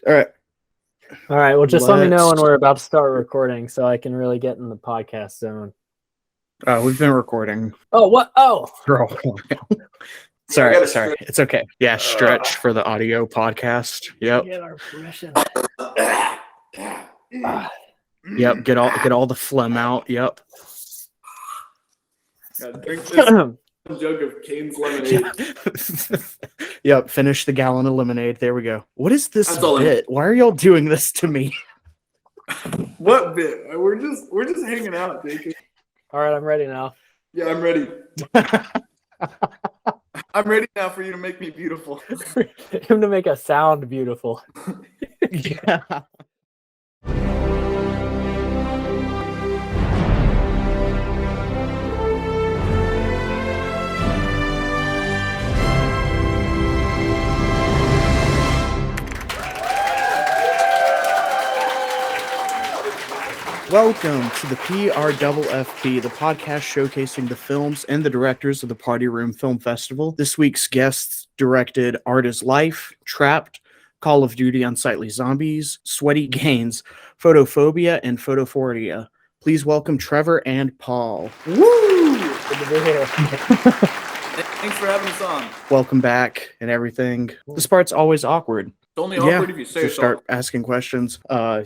All right. All right. Well, just let me know when we're about to start recording so I can really get in the podcast zone. We've been recording. Oh, what? Oh. Sorry. It's okay. Yeah, stretch for the audio podcast. Yep. Get our permission. Yep. Get all the phlegm out. Yep. Drink this jug of Cane's lemonade. Yep. Finish the gallon of lemonade. There we go. What is this bit? Why are y'all doing this to me? What bit? We're just hanging out, Jacob. All right, I'm ready now. Yeah, I'm ready. I'm ready now for you to make me beautiful. Him to make us sound beautiful. Yeah. Welcome to the PRFFP, the podcast showcasing the films and the directors of the Party Room Film Festival. This week's guests directed Art is Life, Trapped, Call of Duty Unsightly Zombies, Sweaty Gains, Photophobia, and Photophoria. Please welcome Trevor and Paul. Woo! Good to be here. Thanks for having us on. Welcome back and everything. This part's always awkward. It's only awkward if you say so. Start asking questions.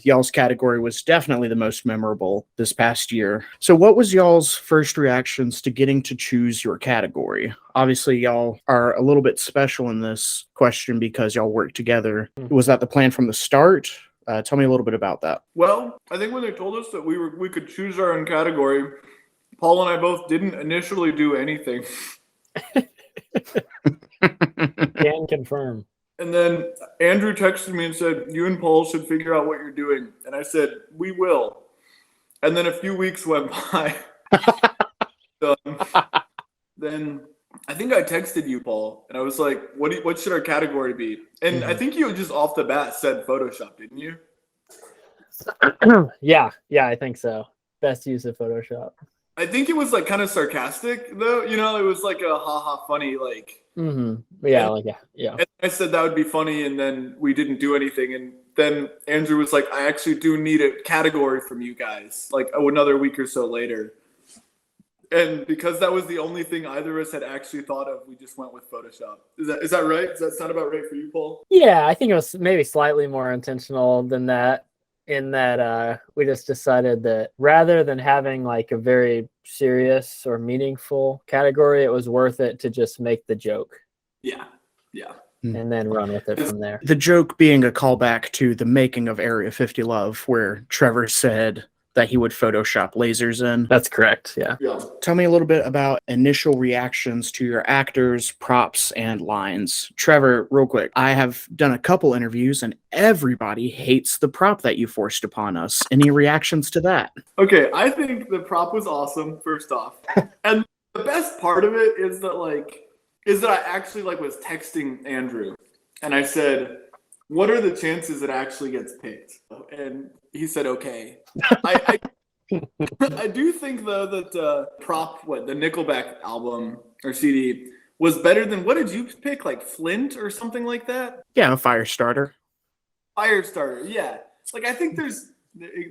Y'all's category was definitely the most memorable this past year. So what was y'all's first reactions to getting to choose your category? Obviously, y'all are a little bit special in this question because y'all work together. Was that the plan from the start? Tell me a little bit about that. Well, I think when they told us that we could choose our own category, Paul and I both didn't initially do anything. Can confirm. And then Andrew texted me and said, you and Paul should figure out what you're doing. And I said, we will. And then a few weeks went by. Then I think I texted you, Paul, and I was like, what should our category be? And I think you just off the bat said Photoshop, didn't you? Yeah, I think so. Best use of Photoshop. I think it was like kind of sarcastic though, it was like a haha funny like. Yeah, yeah. And I said that would be funny, and then we didn't do anything. And then Andrew was like, I actually do need a category from you guys, like another week or so later. And because that was the only thing either of us had actually thought of, we just went with Photoshop. Is that right? Does that sound about right for you, Paul? Yeah, I think it was maybe slightly more intentional than that, in that we just decided that rather than having like a very serious or meaningful category, it was worth it to just make the joke. Yeah. And then run with it from there. The joke being a callback to the making of Area 50 Love, where Trevor said that he would Photoshop lasers in. That's correct, yeah. Tell me a little bit about initial reactions to your actors, props, and lines. Trevor, real quick, I have done a couple interviews and everybody hates the prop that you forced upon us. Any reactions to that? Okay, I think the prop was awesome, first off. And the best part of it is that I actually was texting Andrew and I said, what are the chances it actually gets picked? And he said, okay. I do think though that prop, the Nickelback album or CD was better than, what did you pick? Like Flint or something like that? Yeah, a Firestarter. Firestarter, yeah. I think there's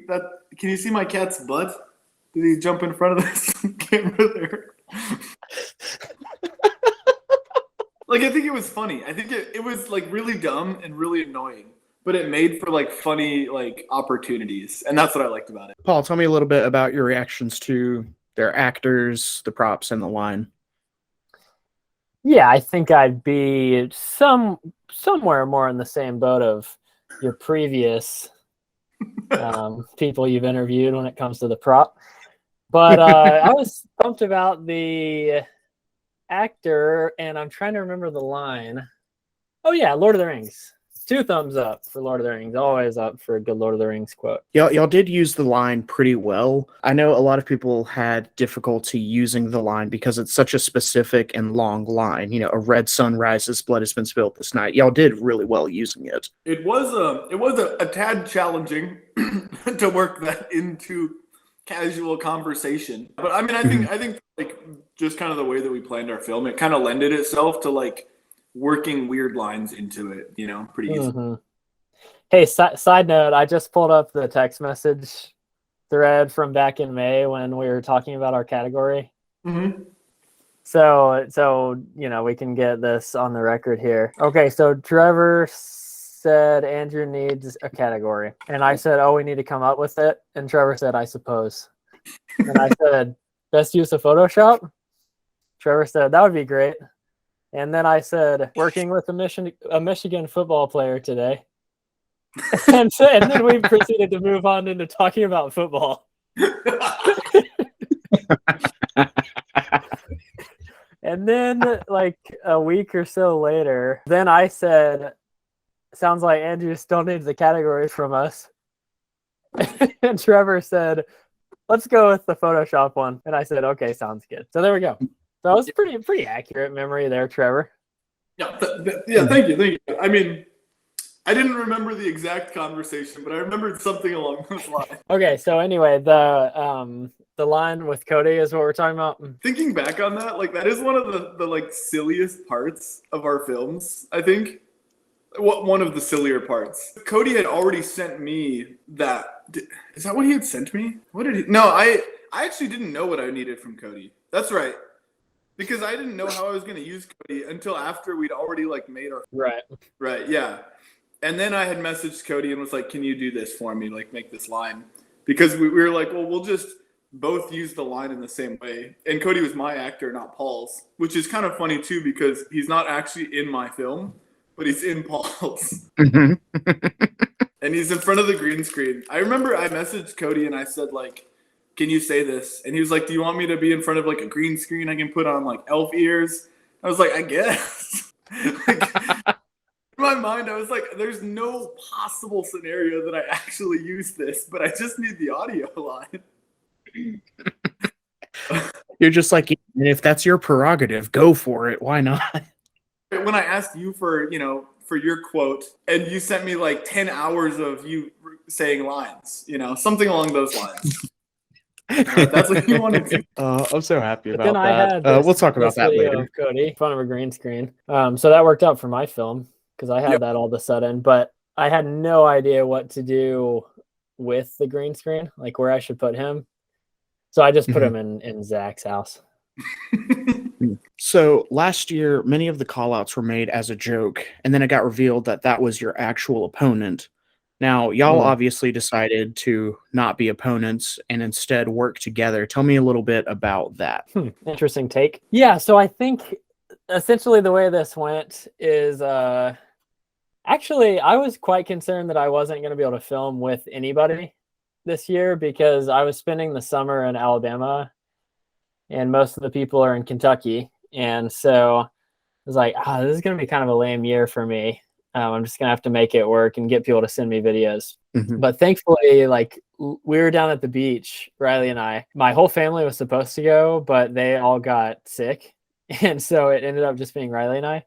that. Can you see my cat's butt? Did he jump in front of this camera there? I think it was funny. I think it was really dumb and really annoying, but it made for funny opportunities, and that's what I liked about it. Paul, tell me a little bit about your reactions to their actors, the props, and the line. Yeah, I think I'd be somewhere more in the same boat of your previous people you've interviewed when it comes to the prop. But I was pumped about the actor, and I'm trying to remember the line. Oh yeah, Lord of the Rings. 2 thumbs up for Lord of the Rings. Always up for a good Lord of the Rings quote. Y'all did use the line pretty well. I know a lot of people had difficulty using the line because it's such a specific and long line. A red sun rises, blood has been spilled this night. Y'all did really well using it. It was a tad challenging to work that into casual conversation. But I mean, I think just kind of the way that we planned our film, it kind of lended itself to working weird lines into it, pretty easy. Hey, side note, I just pulled up the text message thread from back in May when we were talking about our category. Mm-hmm. So we can get this on the record here. Okay, so Trevor said Andrew needs a category, and I said, "Oh, we need to come up with it." And Trevor said, "I suppose." And I said, "Best use of Photoshop." Trevor said, "That would be great." And then I said, "Working with a Michigan football player today." And then we proceeded to move on into talking about football. And then, like a week or so later, then I said, "Sounds like Andrew still needs the categories from us." And Trevor said, "Let's go with the Photoshop one." And I said, "Okay, sounds good." So there we go. So that was pretty accurate memory there, Trevor. Yeah, thank you. I mean, I didn't remember the exact conversation, but I remembered something along those lines. Okay, so anyway, the line with Cody is what we're talking about. Thinking back on that, like that is one of the like silliest parts of our films, I think. One of the sillier parts. Cody had already sent me that. Is that what he had sent me? What did he? No, I actually didn't know what I needed from Cody. That's right. Because I didn't know how I was going to use Cody until after we'd already like made our right, yeah. And then I had messaged Cody and was like, "Can you do this for me? Like make this line?" Because we were like, "Well, we'll just both use the line in the same way." And Cody was my actor, not Paul's, which is kind of funny too because he's not actually in my film, but he's in Paul's. Mm-hmm. And he's in front of the green screen. I remember I messaged Cody and I said like, "Can you say this?" And he was like, "Do you want me to be in front of like a green screen I can put on like elf ears?" I was like, "I guess." Like, in my mind, I was like, there's no possible scenario that I actually use this, but I just need the audio line. You're just like, if that's your prerogative, go for it. Why not? When I asked you for your quote, and you sent me like 10 hours of you saying lines, something along those lines. That's what you wanted to. I'm so happy But about then I had that. We'll talk about that video later. of Cody in front of a green screen. So that worked out for my film because I had that all of a sudden, but I had no idea what to do with the green screen, like where I should put him. So I just put him in Zach's house. So last year, many of the callouts were made as a joke, and then it got revealed that that was your actual opponent. Now, y'all obviously decided to not be opponents and instead work together. Tell me a little bit about that. Interesting take. Yeah, so I think essentially the way this went is actually I was quite concerned that I wasn't going to be able to film with anybody this year because I was spending the summer in Alabama and most of the people are in Kentucky. And so I was like, this is going to be kind of a lame year for me. I'm just going to have to make it work and get people to send me videos. But thankfully, like we were down at the beach, Riley and I, my whole family was supposed to go, but they all got sick. And so it ended up just being Riley and I.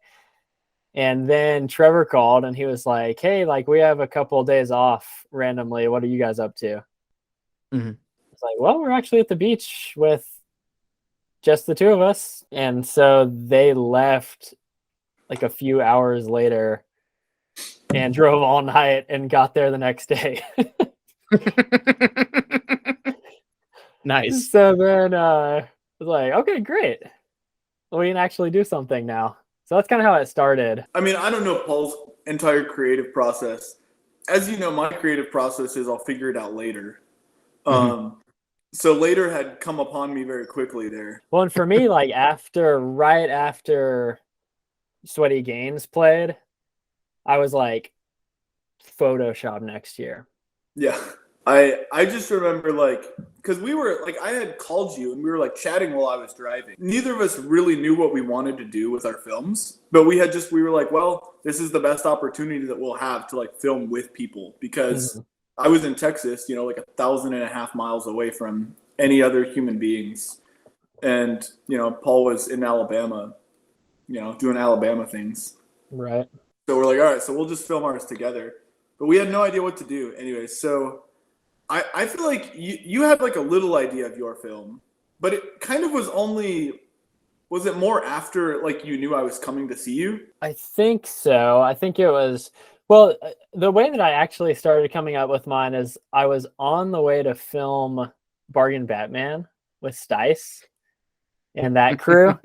And then Trevor called and he was like, "Hey, like we have a couple of days off randomly. What are you guys up to?" It's like, "Well, we're actually at the beach with just the two of us." And so they left like a few hours later and drove all night and got there the next day. Nice. So then I was like, okay, great. We can actually do something now. So that's kind of how it started. I mean, I don't know Paul's entire creative process. As you know, my creative process is I'll figure it out later. So later had come upon me very quickly there. Well, and for me, like right after Sweaty Games played, I was like, Photoshop next year. Yeah. I just remember like, because we were like, I had called you and we were like chatting while I was driving. Neither of us really knew what we wanted to do with our films, but we were like, well, this is the best opportunity that we'll have to like film with people because I was in Texas, like 1,500 miles away from any other human beings. And, Paul was in Alabama, doing Alabama things. Right. So we're like, all right, so we'll just film ours together. But we had no idea what to do. Anyway, so I feel like you had like a little idea of your film, but it kind of was it more after like you knew I was coming to see you? I think so. I think it was, Well, the way that I actually started coming up with mine is I was on the way to film Bargain Batman with Stice and that crew.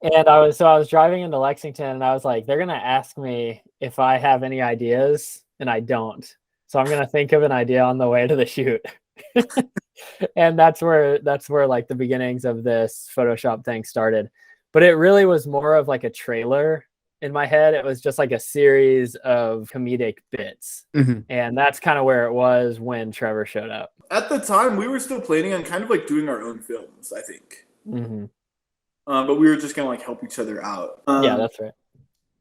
And I was driving into Lexington and I was like, they're gonna ask me if I have any ideas, and I don't. So I'm gonna think of an idea on the way to the shoot. And that's where like the beginnings of this Photoshop thing started. But it really was more of like a trailer in my head. It was just like a series of comedic bits. And that's kind of where it was when Trevor showed up. At the time, we were still planning on kind of like doing our own films, I think. But we were just gonna like help each other out. Yeah, that's right.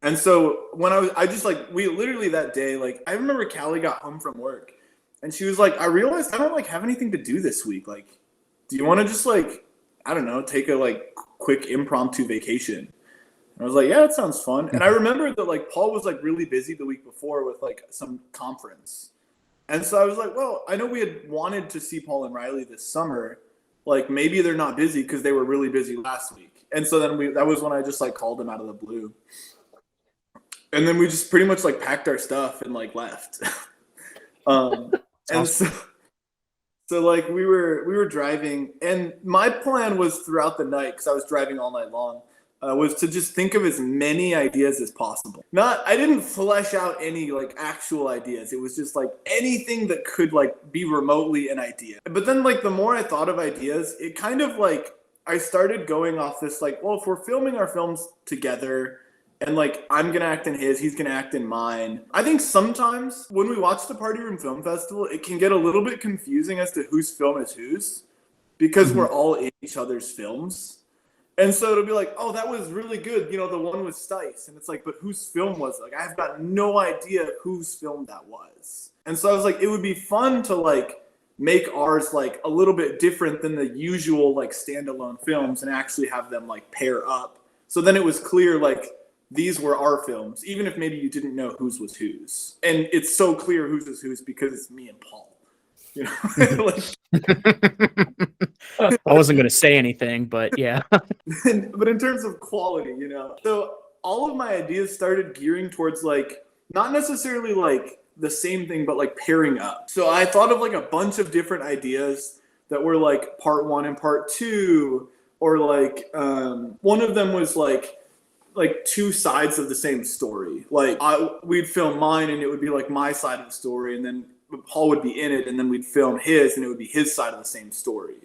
And so when I just like, we literally that day, like I remember Callie got home from work and she was like, I realized I don't like have anything to do this week. Like, do you want to just like, I don't know, take a like quick impromptu vacation? And I was like, yeah, that sounds fun. And I remember that like Paul was like really busy the week before with like some conference. And so I was like, well, I know we had wanted to see Paul and Riley this summer. Like maybe they're not busy because they were really busy last week. And so then that was when I just like called them out of the blue. And then we just pretty much like packed our stuff and like left. And so like we were driving, and my plan was throughout the night, because I was driving all night long, was to just think of as many ideas as possible. I didn't flesh out any like actual ideas. It was just like anything that could like be remotely an idea. But then like the more I thought of ideas, it kind of like I started going off this like, well, if we're filming our films together and like I'm going to act in his, he's going to act in mine. I think sometimes when we watch the Party Room Film Festival, it can get a little bit confusing as to whose film is whose, because we're all in each other's films. And so it'll be like, oh, that was really good. You know, the one with Stice. And it's like, but whose film was it? Like, I've got no idea whose film that was. And so I was like, it would be fun to like make ours like a little bit different than the usual like standalone films and actually have them like pair up. So then it was clear like these were our films, even if maybe you didn't know whose was whose. And it's so clear whose is whose because it's me and Paul. You know, I wasn't going to say anything, but yeah. But in terms of quality, you know, so all of my ideas started gearing towards like not necessarily like the same thing, but like pairing up. So I thought of like a bunch of different ideas that were like part 1 and part 2, or like one of them was like two sides of the same story. Like we'd film mine and it would be like my side of the story, and then Paul would be in it, and then we'd film his and it would be his side of the same story.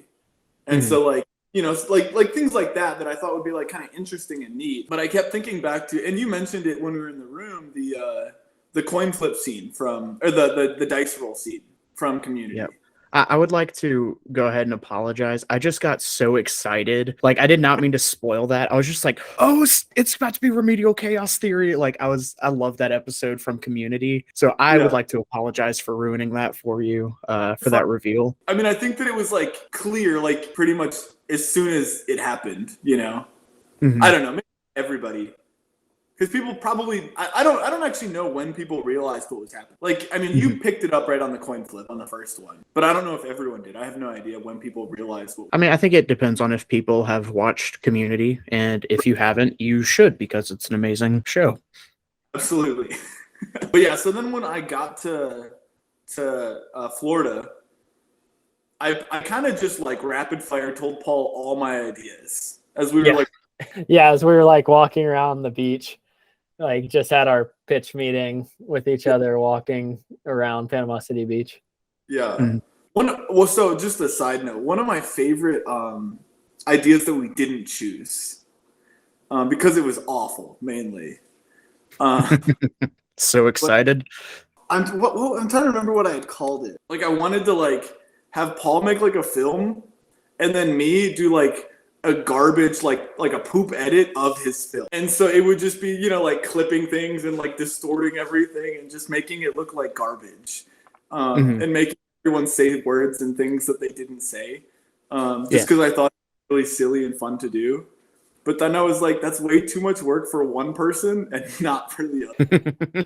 And so like, you know, like things like that I thought would be like kind of interesting and neat. But I kept thinking back to, and you mentioned it when we were in the room, the coin flip scene from, or the dice roll scene from Community. Yep. I would like to go ahead and apologize. I just got so excited. Like, I did not mean to spoil that. I was just like, oh, it's about to be Remedial Chaos Theory. Like, I love that episode from Community. So I would like to apologize for ruining that for you, for that reveal. I mean, I think that it was like clear, like pretty much as soon as it happened, you know? I don't know, maybe everybody. Because people probably, I don't actually know when people realized what was happening. Like, I mean, you picked it up right on the coin flip on the first one, but I don't know if everyone did. I have no idea when people realized what. I mean, I think it depends on if people have watched Community, and if you haven't, you should, because it's an amazing show. Absolutely. But yeah, so then when I got to Florida, I kind of just like rapid fire told Paul all my ideas as we were as we were like walking around the beach. Like just had our pitch meeting with each other walking around Panama City Beach. Yeah. So just a side note, one of my favorite ideas that we didn't choose because it was awful, mainly. So excited. I'm trying to remember what I had called it. Like I wanted to like have Paul make like a film and then me do like a garbage like a poop edit of his film. And so it would just be, you know, like clipping things and like distorting everything and just making it look like garbage. And making everyone say words and things that they didn't say. Just because I thought it was really silly and fun to do. But then I was like, that's way too much work for one person and not for the other.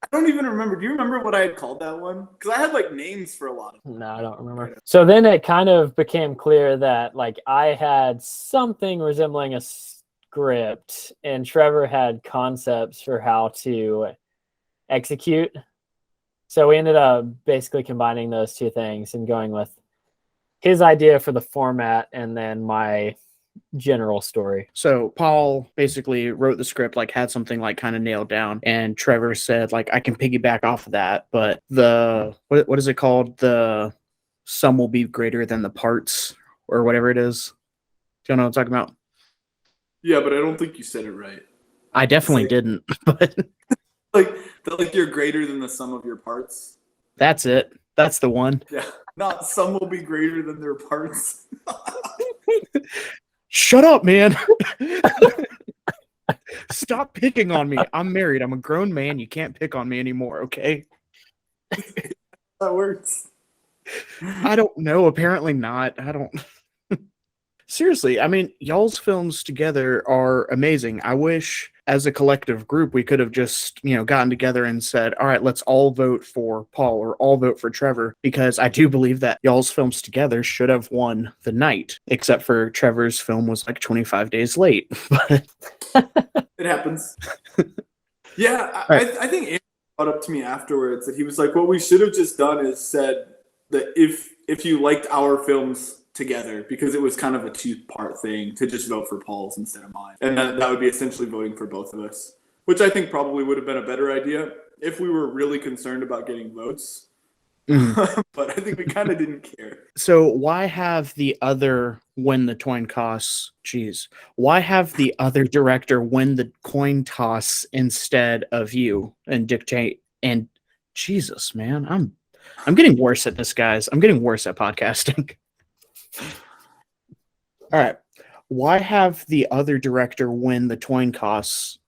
I don't even remember. Do you remember what I had called that one? Because I had like names for a lot of them. No, I don't remember. So then it kind of became clear that like I had something resembling a script and Trevor had concepts for how to execute. So we ended up basically combining those two things and going with his idea for the format and then my general story. So Paul basically wrote the script, like had something like kind of nailed down, and Trevor said like I can piggyback off of that, but the what is it called? The sum will be greater than the parts or whatever it is. Do you know what I'm talking about? Yeah, but I don't think you said it right. I definitely didn't, but like you're greater than the sum of your parts. that's it. That's the one. Yeah, not some will be greater than their parts. Shut up, man. Stop picking on me. I'm married. I'm a grown man. You can't pick on me anymore, okay? That works. I don't know. Apparently not. I don't. Seriously, I mean, y'all's films together are amazing. I wish as a collective group we could have just, gotten together and said, all right, let's all vote for Paul or all vote for Trevor, because I do believe that y'all's films together should have won the night, except for Trevor's film was like 25 days late. But it happens. Yeah, right. I think Andrew brought up to me afterwards that he was like, what we should have just done is said that if you liked our films together, because it was kind of a two-part thing, to just vote for Paul's instead of mine, and that would be essentially voting for both of us, which I think probably would have been a better idea if we were really concerned about getting votes. But I think we kind of didn't care. So why have the other win the coin toss? Why have the other director win the coin toss instead of you and dictate? And Jesus, man, I'm getting worse at this, guys. I'm getting worse at podcasting. All right. Why have the other director win the coin toss?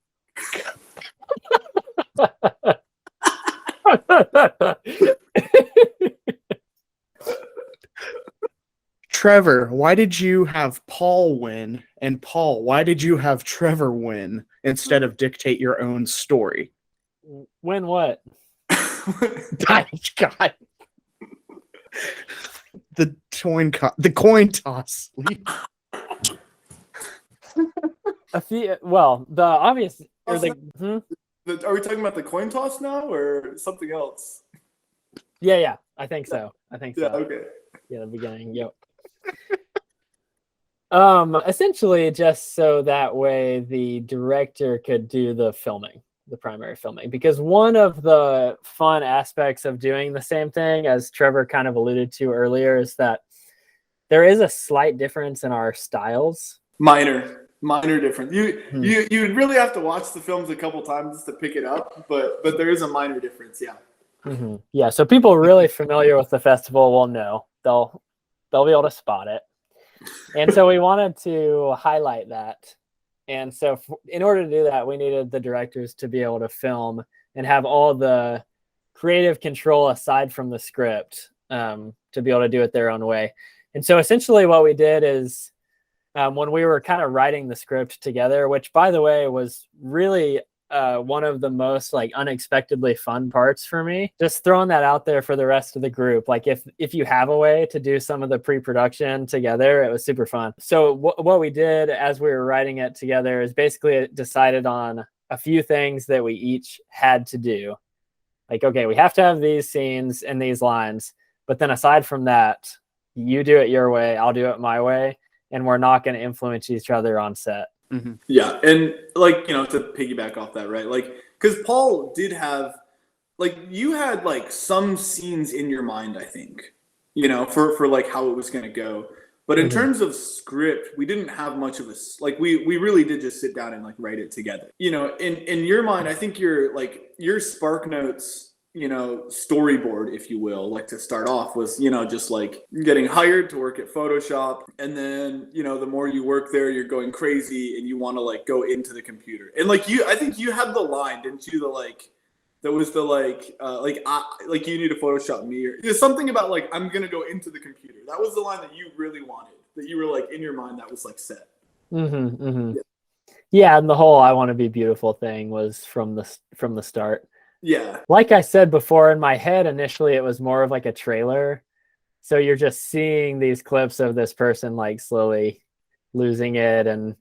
Trevor, why did you have Paul win? And Paul, why did you have Trevor win instead of dictate your own story? Win what? God. The coin toss. The obvious. Are we talking about the coin toss now or something else? Yeah, I think so. Yeah, okay. Yeah, the beginning. Yep. Essentially, just so that way the director could do the primary filming, because one of the fun aspects of doing the same thing, as Trevor kind of alluded to earlier, is that there is a slight difference in our styles. Minor difference. You really have to watch the films a couple times to pick it up, but there is a minor difference. Yeah. Mm-hmm. Yeah. So people really familiar with the festival will know. They'll be able to spot it. And so we wanted to highlight that. And so in order to do that, we needed the directors to be able to film and have all the creative control aside from the script, to be able to do it their own way. And so essentially what we did is, when we were kind of writing the script together, which by the way was really one of the most like unexpectedly fun parts for me, just throwing that out there for the rest of the group. Like if you have a way to do some of the pre-production together, it was super fun. So what we did as we were writing it together is basically decided on a few things that we each had to do. Like, okay, we have to have these scenes and these lines, but then aside from that, you do it your way, I'll do it my way, and we're not going to influence each other on set. Mm-hmm. Yeah, and like, to piggyback off that, right? Like, because Paul did have, like, you had like some scenes in your mind, I think, for like how it was going to go. But in terms of script, we didn't have much of we really did just sit down and like write it together. In your mind, I think your Spark Notes, storyboard, if you will, like to start off was, just like getting hired to work at Photoshop. And then, the more you work there, you're going crazy and you want to like go into the computer. And like I think you had the line, didn't you? That was the you need to Photoshop me, or there's something about like, I'm going to go into the computer. That was the line that you really wanted, that you were like in your mind, that was like set. Mm-hmm, mm-hmm. Yeah. And the whole "I want to be beautiful" thing was from the start. Yeah. Like I said before, in my head, initially, it was more of like a trailer. So you're just seeing these clips of this person like slowly losing it. And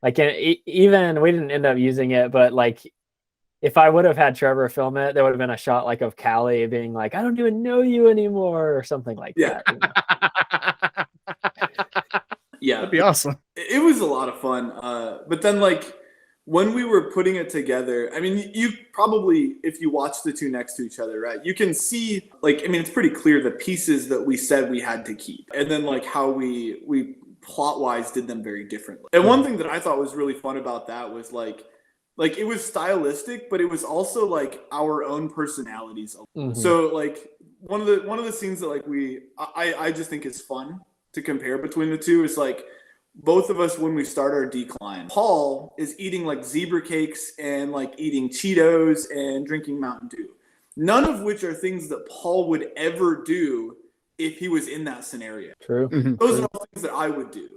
like, even we didn't end up using it, but like if I would have had Trevor film it, there would have been a shot like of Callie being like, "I don't even know you anymore," or something like Yeah. that. You know? Yeah, That'd be awesome. it was a lot of fun. But then, like, when we were putting it together, I mean, you probably, if you watch the two next to each other, right, you can see, like, I mean, it's pretty clear the pieces that we said we had to keep, and then like how we plot-wise did them very differently. And one thing that I thought was really fun about that was like it was stylistic, but it was also like our own personalities. Mhm. So like one of the scenes that like I just think is fun to compare between the two is like both of us when we start our decline. Paul is eating like zebra cakes and like eating Cheetos and drinking Mountain Dew. None of which are things that Paul would ever do if he was in that scenario. True. Those are all things that I would do.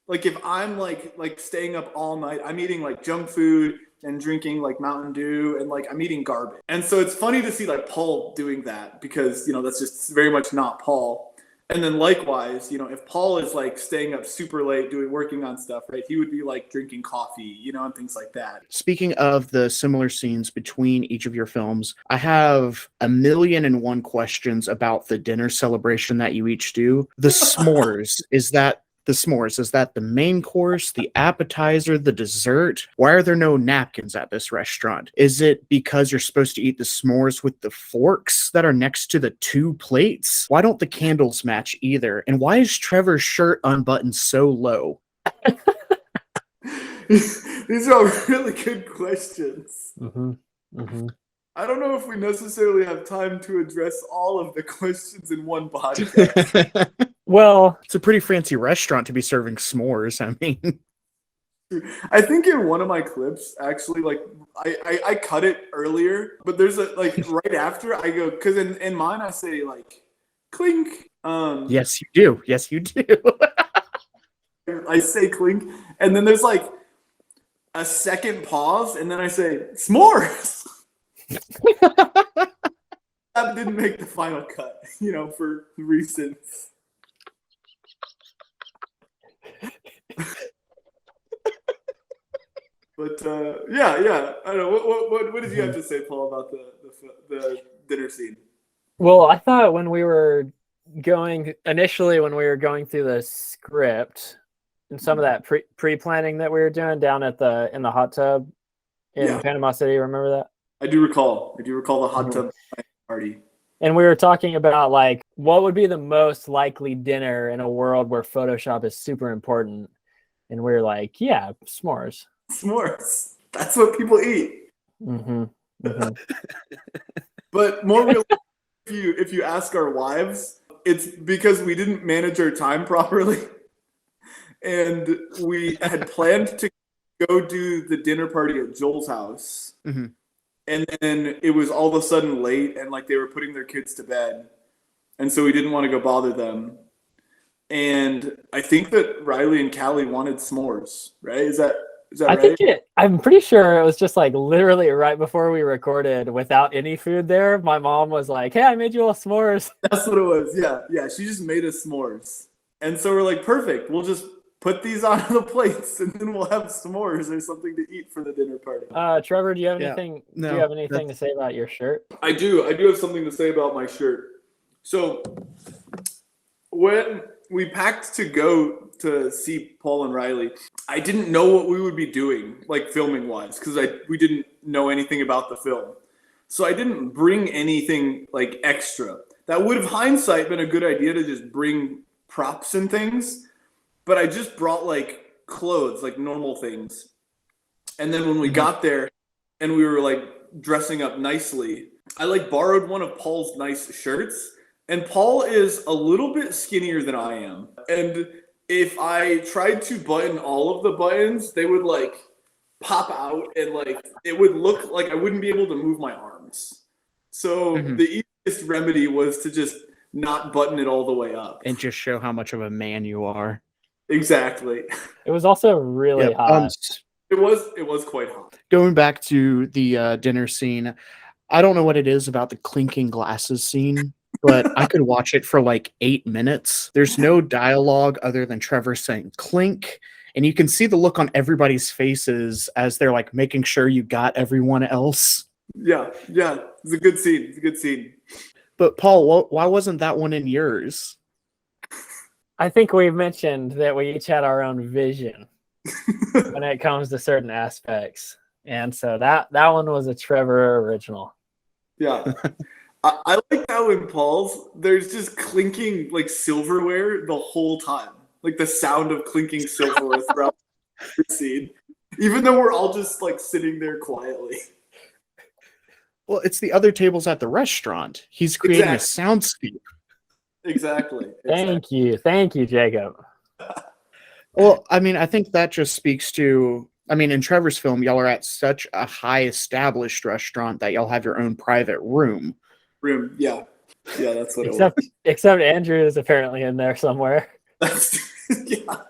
Like if I'm like staying up all night, I'm eating like junk food and drinking like Mountain Dew and like I'm eating garbage. And so it's funny to see like Paul doing that because, you know, that's just very much not Paul. And then likewise, you know, if Paul is like staying up super late working on stuff, right, he would be like drinking coffee, you know, and things like that. Speaking of the similar scenes between each of your films, I have 1,000,001 questions about the dinner celebration that you each do. The s'mores, is that the main course, the appetizer, the dessert? Why are there no napkins at this restaurant? Is it because you're supposed to eat the s'mores with the forks that are next to the two plates? Why don't the candles match either? And why is Trevor's shirt unbuttoned so low? These are all really good questions. Mm-hmm. Mm-hmm. I don't know if we necessarily have time to address all of the questions in one podcast. Well, It's a pretty fancy restaurant to be serving s'mores. I mean, I think in one of my clips, actually, like I cut it earlier, but there's a like right after I go because in mine I say like clink. yes, you do. Yes, you do. I say clink, and then there's like a second pause, and then I say s'mores. That didn't make the final cut, you know, for reasons. But yeah. I don't know. What did you have to say, Paul, about the dinner scene? well, I thought when we were going through the script and some of that pre-planning that we were doing down at in the hot tub in Panama City, remember that? I do recall the hot tub party. And we were talking about like what would be the most likely dinner in a world where Photoshop is super important. And we were like, yeah, s'mores. S'mores. That's what people eat. Mm-hmm. Mm-hmm. But more realistic, if you ask our wives, it's because we didn't manage our time properly. And we had planned to go do the dinner party at Joel's house. Mm-hmm. And then it was all of a sudden late and like they were putting their kids to bed. And so we didn't want to go bother them. And I think that Riley and Callie wanted s'mores, right? Is that right? I'm pretty sure it was just like literally right before we recorded without any food there. My mom was like, hey, I made you all s'mores. That's what it was. Yeah. She just made us s'mores. And so we're like, perfect. We'll just put these on the plates and then we'll have s'mores or something to eat for the dinner party. Trevor, do you have anything? No, do you have anything to say about your shirt? I do have something to say about my shirt. So when we packed to go to see Paul and Riley, I didn't know what we would be doing, like filming wise, because we didn't know anything about the film. So I didn't bring anything like extra. That would have hindsight been a good idea to just bring props and things. But I just brought like clothes, like normal things. And then when we got there and we were like dressing up nicely, I like borrowed one of Paul's nice shirts. And Paul is a little bit skinnier than I am. And if I tried to button all of the buttons, they would like pop out and like it would look like I wouldn't be able to move my arms. So the easiest remedy was to just not button it all the way up. And just show how much of a man you are. Exactly. It was also really hot. It was quite hot. Going back to the dinner scene, I don't know what it is about the clinking glasses scene, but I could watch it for like 8 minutes. There's no dialogue other than Trevor saying clink and you can see the look on everybody's faces as they're like making sure you got everyone else. Yeah. It's a good scene. It's a good scene. But Paul, why wasn't that one in yours? I think we've mentioned that we each had our own vision when it comes to certain aspects. And so that one was a Trevor original. Yeah. I like how in Paul's, there's just clinking like silverware the whole time. Like the sound of clinking silverware throughout the scene. Even though we're all just like sitting there quietly. Well, it's the other tables at the restaurant. He's creating a soundscape. Exactly. Thank you, Jacob. Well, I mean, I think that just speaks to, I mean, in Trevor's film, y'all are at such a high established restaurant that y'all have your own private room. Yeah, that's what it was. Except Andrew is apparently in there somewhere. Yeah.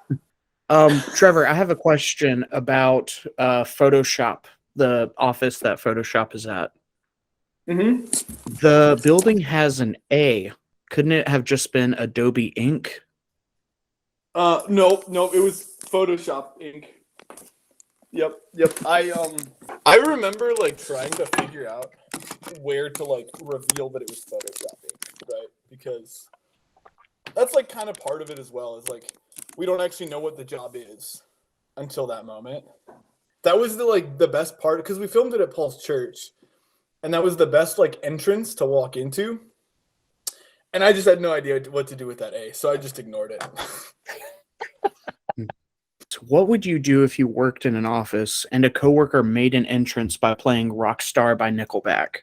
Trevor, I have a question about Photoshop, the office that Photoshop is at. Mm-hmm. The building has an A. Couldn't it have just been Adobe Ink? No, it was Photoshop Inc. Yep. I remember like trying to figure out where to like reveal that it was Photoshop Inc. Right? Because that's like kind of part of it as well. Is like we don't actually know what the job is until that moment. That was the best part because we filmed it at Paul's church, and that was the best like entrance to walk into. And I just had no idea what to do with that A, so I just ignored it. So what would you do if you worked in an office and a coworker made an entrance by playing Rockstar by Nickelback?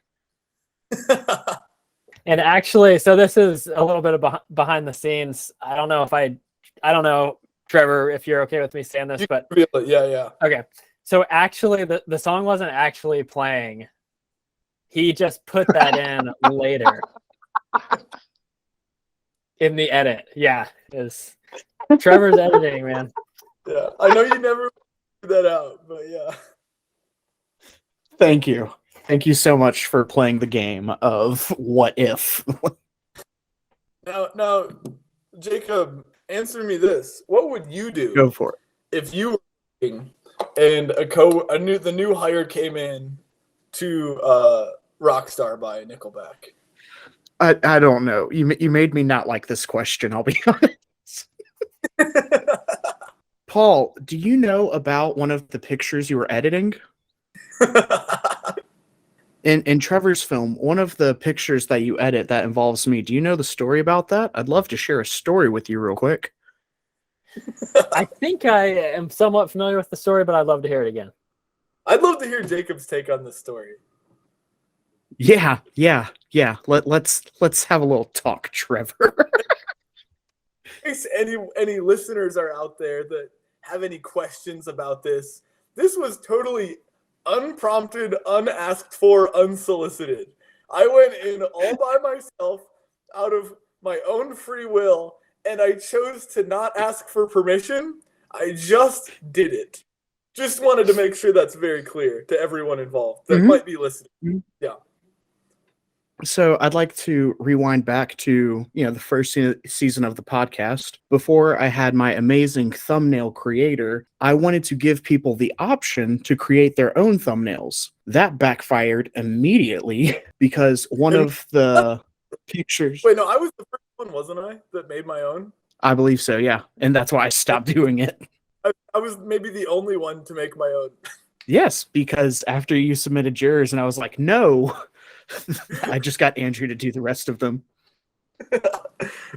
And actually, so this is a little bit of behind the scenes. I don't know, Trevor, if you're okay with me saying this, but yeah. Okay. So actually, the song wasn't actually playing. He just put that in later in the edit. Yeah, is Trevor's editing, man. Yeah, I know you never figured that out, but yeah. Thank you. Thank you so much for playing the game of what if. Now, Jacob, answer me this: what would you do? Go for it. If you were and the new hire came in to Rockstar by Nickelback? I don't know. You made me not like this question, I'll be honest. Paul, do you know about one of the pictures you were editing? In Trevor's film, one of the pictures that you edit that involves me, do you know the story about that? I'd love to share a story with you real quick. I think I am somewhat familiar with the story, but I'd love to hear it again. I'd love to hear Jacob's take on this story. Yeah. Let's have a little talk, Trevor. In case any listeners are out there that have any questions about this was totally unprompted, unasked for, unsolicited. I went in all by myself out of my own free will, and I chose to not ask for permission. I just did it. Just wanted to make sure that's very clear to everyone involved that might be listening. Yeah. So I'd like to rewind back to, the first season of the podcast. Before I had my amazing thumbnail creator, I wanted to give people the option to create their own thumbnails. That backfired immediately because one of the pictures... Wait, no, I was the first one, wasn't I, that made my own? I believe so, yeah. And that's why I stopped doing it. I was maybe the only one to make my own. Yes, because after you submitted yours, and I was like, no... I just got Andrew to do the rest of them.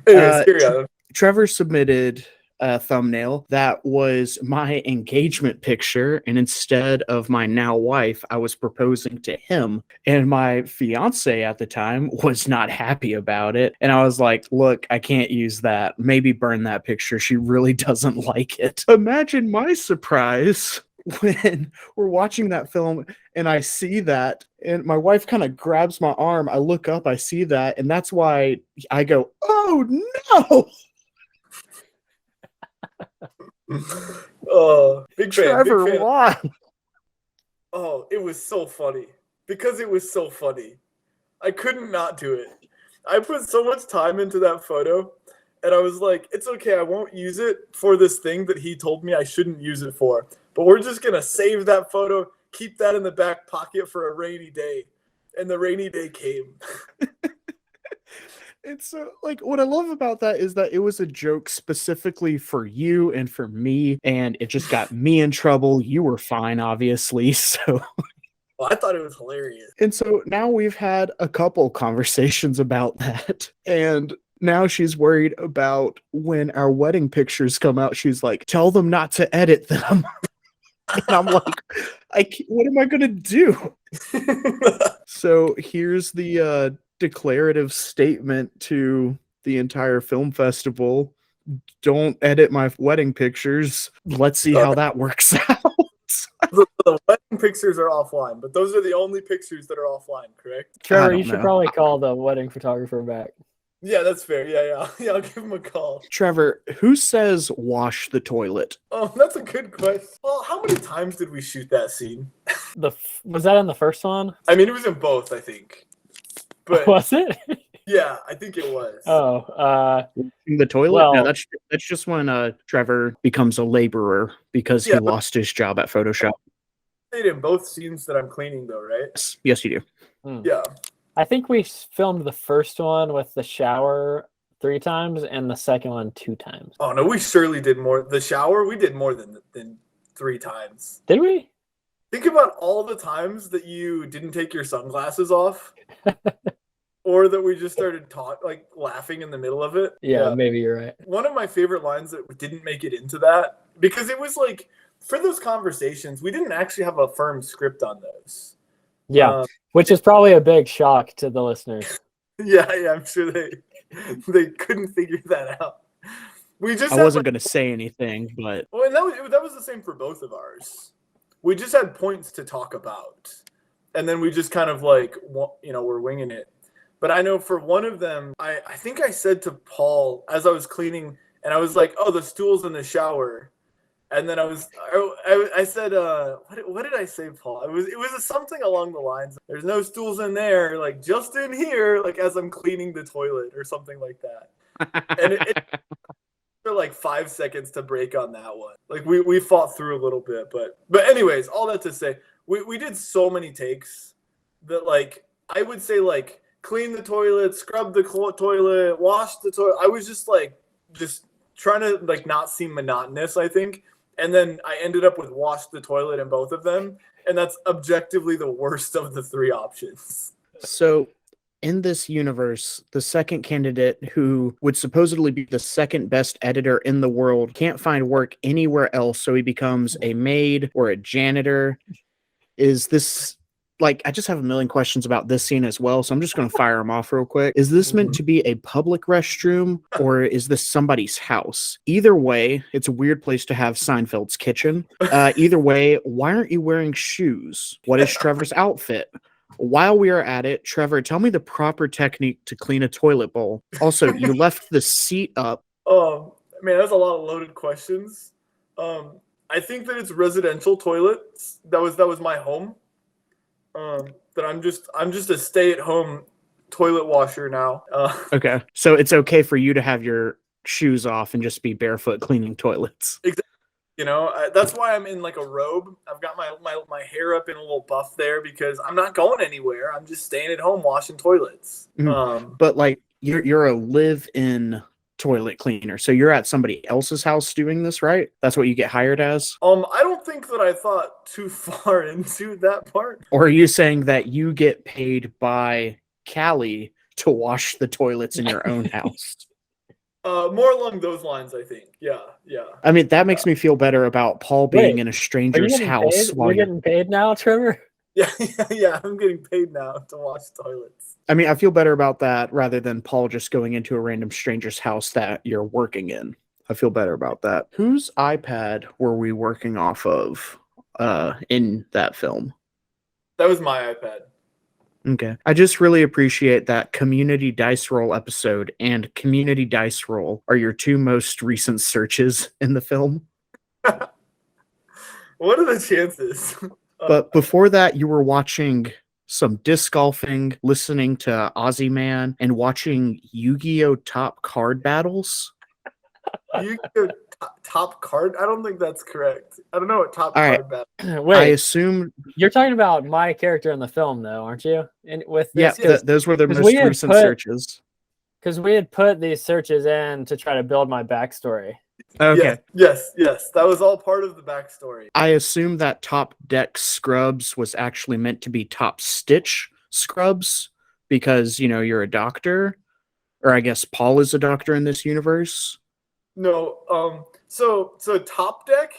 Anyways, Trevor submitted a thumbnail that was my engagement picture, and instead of my now wife, I was proposing to him. And my fiance at the time was not happy about it. And I was like, look, I can't use that. Maybe burn that picture. She really doesn't like it. Imagine my surprise when we're watching that film and I see that, and my wife kind of grabs my arm. I look up, I see that, and that's why I go, oh no! Big Trevor, fan. why? Oh, it was so funny. Because it was so funny. I couldn't not do it. I put so much time into that photo, And I was like, it's okay, I won't use it for this thing that he told me I shouldn't use it for. But we're just going to save that photo, keep that in the back pocket for a rainy day. And the rainy day came. It's so like what I love about that is that it was a joke specifically for you and for me, and it just got me in trouble. You were fine, obviously. So, Well, I thought it was hilarious. and so now we've had a couple conversations about that, and now she's worried about when our wedding pictures come out. She's like, "Tell them not to edit them." And I'm like, what am I gonna do? So here's the declarative statement to the entire film festival. Don't edit my wedding pictures. Let's see how that works out. The wedding pictures are offline, but those are the only pictures that are offline, correct? Trevor, don't you should know. probably call the wedding photographer back. Yeah, that's fair. Yeah, I'll give him a call. Trevor, who says wash the toilet? Oh, that's a good question. Well, how many times did we shoot that scene? Was that in the first one? I mean, it was in both, I think. But Was it? yeah, I think it was. Oh, In the toilet? Well- No, that's just when Trevor becomes a laborer because Yeah, he but- lost his job at Photoshop. In both scenes that I'm cleaning, though, right? Yes, you do. Yeah. I think we filmed the first one with the shower 3 times and the second one 2 times. Oh no, we surely did more. The shower, we did more than 3 times. Did we? Think about all the times that you didn't take your sunglasses off, or that we just started laughing in the middle of it. Yeah, maybe you're right. One of my favorite lines that didn't make it into that, because it was like, for those conversations, we didn't actually have a firm script on those. Yeah, which is probably a big shock to the listeners. Yeah, I'm sure they couldn't figure that out. We just I wasn't going to say anything, but well, and that was the same for both of ours. We just had points to talk about, and then we just kind of we're winging it. But I know for one of them, I think I said to Paul as I was cleaning, and I was like, "Oh, the stool's in the shower." And then I said, what did I say, Paul? It was something along the lines, "There's no stools in there, like just in here," like as I'm cleaning the toilet or something like that. And it for like 5 seconds to break on that one. Like we fought through a little bit, but anyways, all that to say, we did so many takes that like I would say like clean the toilet, scrub the toilet, wash the toilet. I was just trying to like not seem monotonous, I think. And then I ended up with wash the toilet in both of them. And that's objectively the worst of the 3 options. so in this universe, the second candidate who would supposedly be the second best editor in the world can't find work anywhere else, so he becomes a maid or a janitor. Is this like, I just have a million questions about this scene as well, so I'm just going to fire them off real quick. Is this meant to be a public restroom, or is this somebody's house? Either way, it's a weird place to have Seinfeld's kitchen. Either way, why aren't you wearing shoes? What is Trevor's outfit? While we are at it, Trevor, tell me the proper technique to clean a toilet bowl. Also, you left the seat up. Oh, man, that's a lot of loaded questions. I think that it's residential toilets. That was my home. That I'm just a stay-at-home toilet washer now. Okay, so it's okay for you to have your shoes off and just be barefoot cleaning toilets. You know, that's why I'm in like a robe. I've got my hair up in a little buff there because I'm not going anywhere. I'm just staying at home washing toilets. But like you're a live-in toilet cleaner, so you're at somebody else's house doing this, right? That's what you get hired as? I don't think that I thought too far into that part. Or are you saying that you get paid by Callie to wash the toilets in your own house? More along those lines, I think. Yeah. I mean, that makes me feel better about Paul being in a stranger's house. You're getting paid now, Trevor? Yeah, I'm getting paid now to wash toilets. I mean, I feel better about that rather than Paul just going into a random stranger's house that you're working in. I feel better about that. Whose iPad were we working off of in that film? That was my iPad. Okay. I just really appreciate that Community Dice Roll episode and Community Dice Roll are your 2 most recent searches in the film. What are the chances? But before that, you were watching some disc golfing, listening to Aussie Man, and watching Yu-Gi-Oh! Top card battles. Yu-Gi-Oh! Top card? I don't think that's correct. I don't know what top All right. card battle. I Wait, assume, you're talking about my character in the film, though, aren't you? And with this, yeah, those were the 'cause most we had recent put- searches. because we had put these searches in to try to build my backstory. Okay. Yes. That was all part of the backstory. I assume that Top Deck Scrubs was actually meant to be Top Stitch Scrubs because, you're a doctor. Or I guess Paul is a doctor in this universe. No, so top deck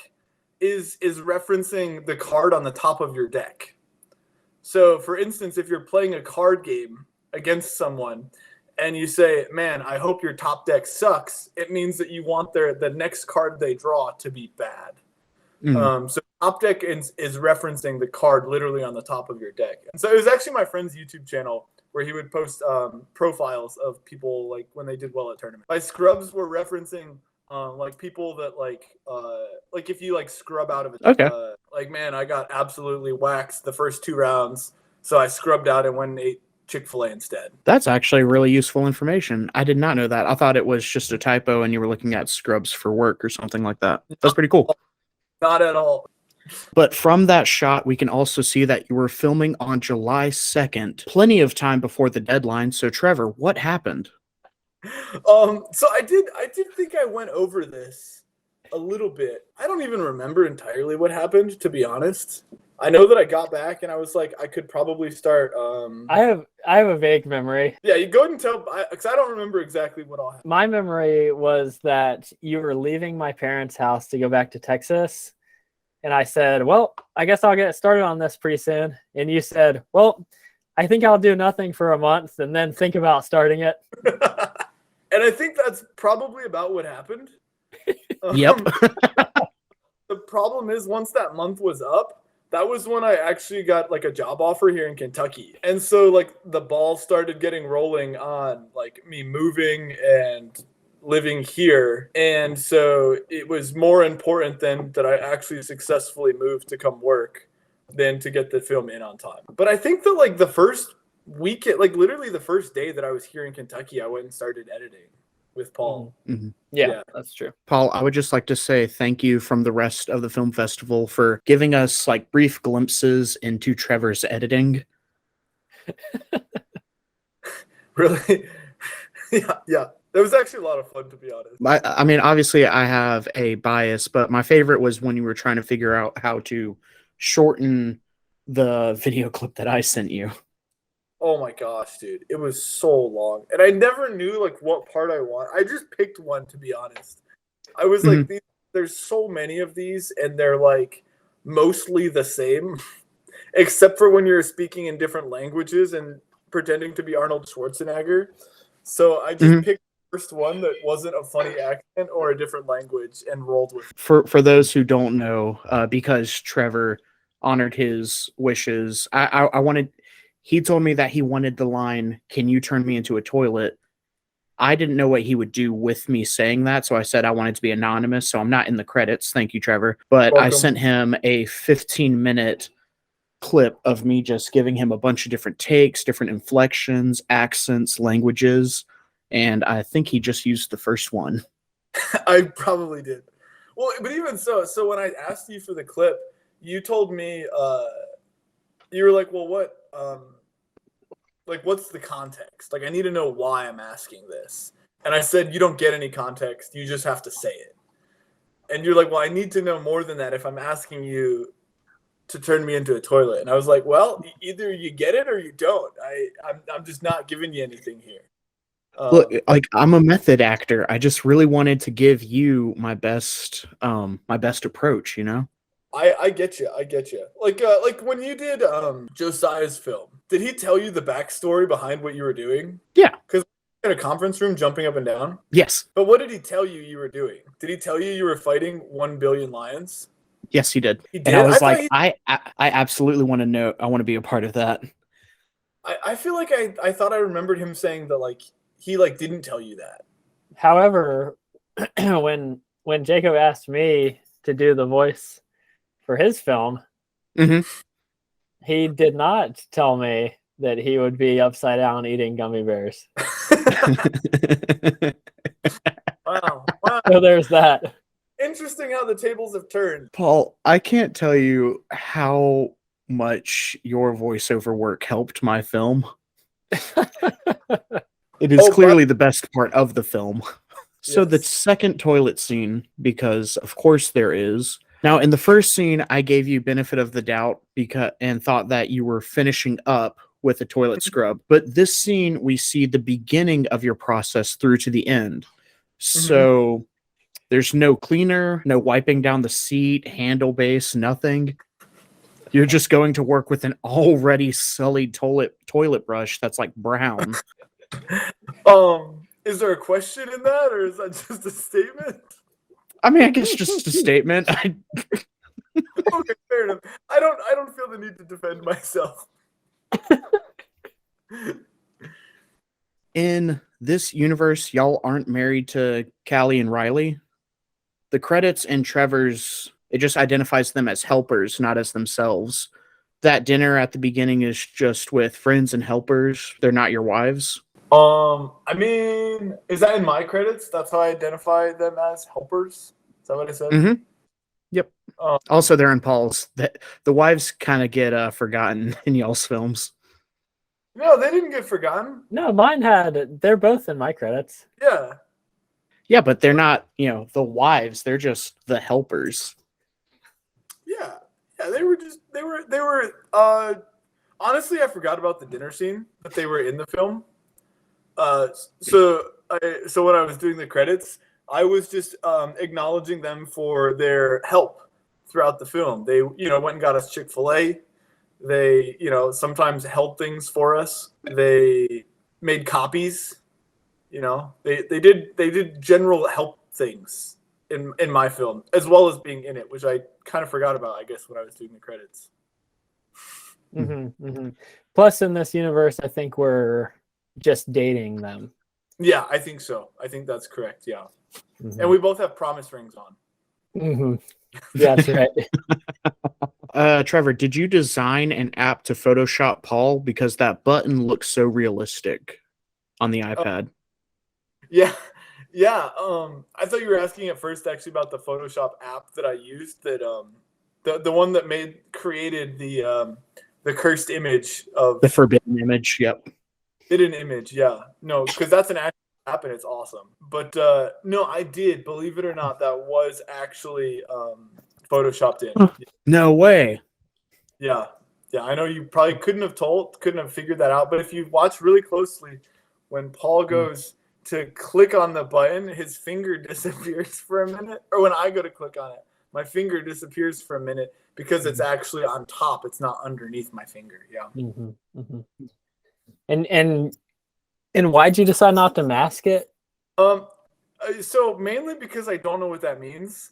is referencing the card on the top of your deck. So for instance, if you're playing a card game against someone and you say, "Man, I hope your top deck sucks," it means that you want the next card they draw to be bad. So top deck is referencing the card literally on the top of your deck. And so it was actually my friend's YouTube channel where he would post profiles of people like when they did well at tournaments. My scrubs were referencing like people that like if you like scrub out of it. Okay. Like, man, I got absolutely waxed the first 2 rounds, so I scrubbed out and went and ate Chick-fil-A instead. That's actually really useful information. I did not know that. I thought it was just a typo and you were looking at scrubs for work or something like that. That's pretty cool. Not at all. But from that shot, we can also see that you were filming on July 2nd, plenty of time before the deadline. So, Trevor, what happened? So I did think I went over this a little bit. I don't even remember entirely what happened, to be honest. I know that I got back and I was like, I could probably start. I have a vague memory. Yeah, you go ahead and tell, because I don't remember exactly what all happened. My memory was that you were leaving my parents' house to go back to Texas. And I said, well, I guess I'll get started on this pretty soon. And you said, well, I think I'll do nothing for a month and then think about starting it. And I think that's probably about what happened. Yep. The problem is once that month was up, that was when I actually got like a job offer here in Kentucky. And so like the ball started getting rolling on like me moving and living here. And so it was more important than that I actually successfully moved to come work than to get the film in on time. But I think that like the first weekend, like literally the first day that I was here in Kentucky, I went and started editing with Paul. Mm-hmm. Yeah, that's true. Paul, I would just like to say thank you from the rest of the film festival for giving us like brief glimpses into Trevor's editing. Really? Yeah. That was actually a lot of fun, to be honest. I mean, obviously I have a bias, but my favorite was when you were trying to figure out how to shorten the video clip that I sent you. Oh my gosh, dude. It was so long. And I never knew like what part I want. I just picked one, to be honest. I was like, there's so many of these and they're like mostly the same, except for when you're speaking in different languages and pretending to be Arnold Schwarzenegger. So I just picked the first one that wasn't a funny accent or a different language and rolled with it. For those who don't know, because Trevor honored his wishes, I wanted... He told me that he wanted the line, "Can you turn me into a toilet?" I didn't know what he would do with me saying that, so I said I wanted to be anonymous, so I'm not in the credits. Thank you, Trevor. But Welcome. I sent him a 15-minute clip of me just giving him a bunch of different takes, different inflections, accents, languages, and I think he just used the first one. I probably did. Well, but even so when I asked you for the clip, you told me, you were like, well, what, like, what's the context? Like, I need to know why I'm asking this. And I said, you don't get any context. You just have to say it. And you're like, well, I need to know more than that if I'm asking you to turn me into a toilet. And I was like, well, either you get it or you don't. I'm just not giving you anything here. Look, like, I'm a method actor. I just really wanted to give you my best approach, you know? I get you. Like when you did Josiah's film, did he tell you the backstory behind what you were doing? Yeah. Because in a conference room jumping up and down? Yes. But what did he tell you were doing? Did he tell you were fighting 1 billion lions? Yes, he did. He did? And I was I absolutely want to know. I want to be a part of that. I feel like I thought I remembered him saying that like he like didn't tell you that. However, when Jacob asked me to do the voice for his film, He did not tell me that he would be upside down eating gummy bears. Wow. So there's that. Interesting how the tables have turned. Paul, I can't tell you how much your voiceover work helped my film. It is clearly the best part of the film. So the Yes. second toilet scene, because of course there is. Now, in the first scene, I gave you benefit of the doubt and thought that you were finishing up with a toilet scrub. But this scene, we see the beginning of your process through to the end. So there's no cleaner, no wiping down the seat, handle base, nothing. You're just going to work with an already sullied toilet brush that's like brown. Is there a question in that, or is that just a statement? I mean, I guess just a statement. Okay, fair enough. I don't feel the need to defend myself. In this universe, y'all aren't married to Callie and Riley. The credits in Trevor's, it just identifies them as helpers, not as themselves. That dinner at the beginning is just with friends and helpers. They're not your wives. I mean, is that in my credits? That's how I identify them as helpers? Is that what I said? Mm-hmm. Yep. Also, they're in Paul's. The wives kind of get forgotten in y'all's films. No, they didn't get forgotten. No, they're both in my credits. Yeah. Yeah, but they're not, the wives. They're just the helpers. Yeah. Yeah, they were honestly, I forgot about the dinner scene, that they were in the film. So when I was doing the credits, I was just acknowledging them for their help throughout the film. They, went and got us Chick-fil-A. They, sometimes held things for us. They made copies. They did general help things in my film, as well as being in it, which I kind of forgot about, I guess, when I was doing the credits. Plus, in this universe, I think we're just dating them. Yeah, I think so. I think that's correct. Yeah. And we both have promise rings on. Yeah, that's right. Trevor, did you design an app to Photoshop Paul? Because that button looks so realistic on the iPad. Yeah. I thought you were asking at first actually about the Photoshop app that I used. That the one that created the cursed image of the forbidden image. Yep. Hidden image. Yeah. No, because that's an actual app and it's awesome. But no, I did. Believe it or not, that was actually photoshopped in. No way. Yeah. I know you probably couldn't have figured that out. But if you watch really closely, when Paul goes to click on the button, his finger disappears for a minute. Or when I go to click on it, my finger disappears for a minute because it's actually on top. It's not underneath my finger. Yeah. And why'd you decide not to mask it? So mainly because I don't know what that means,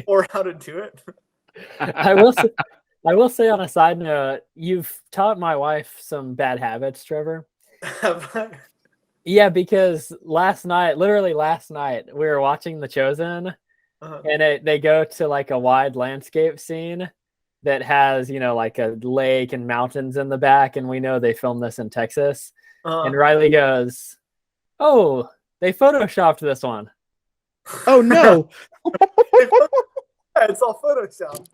or how to do it. I will say on a side note, you've taught my wife some bad habits, Trevor. Have I? Yeah, because literally last night, we were watching The Chosen, and they go to like a wide landscape scene that has, like a lake and mountains in the back, and we know they filmed this in Texas. And Riley goes, "Oh, they photoshopped this one." Oh no! It's all Photoshop.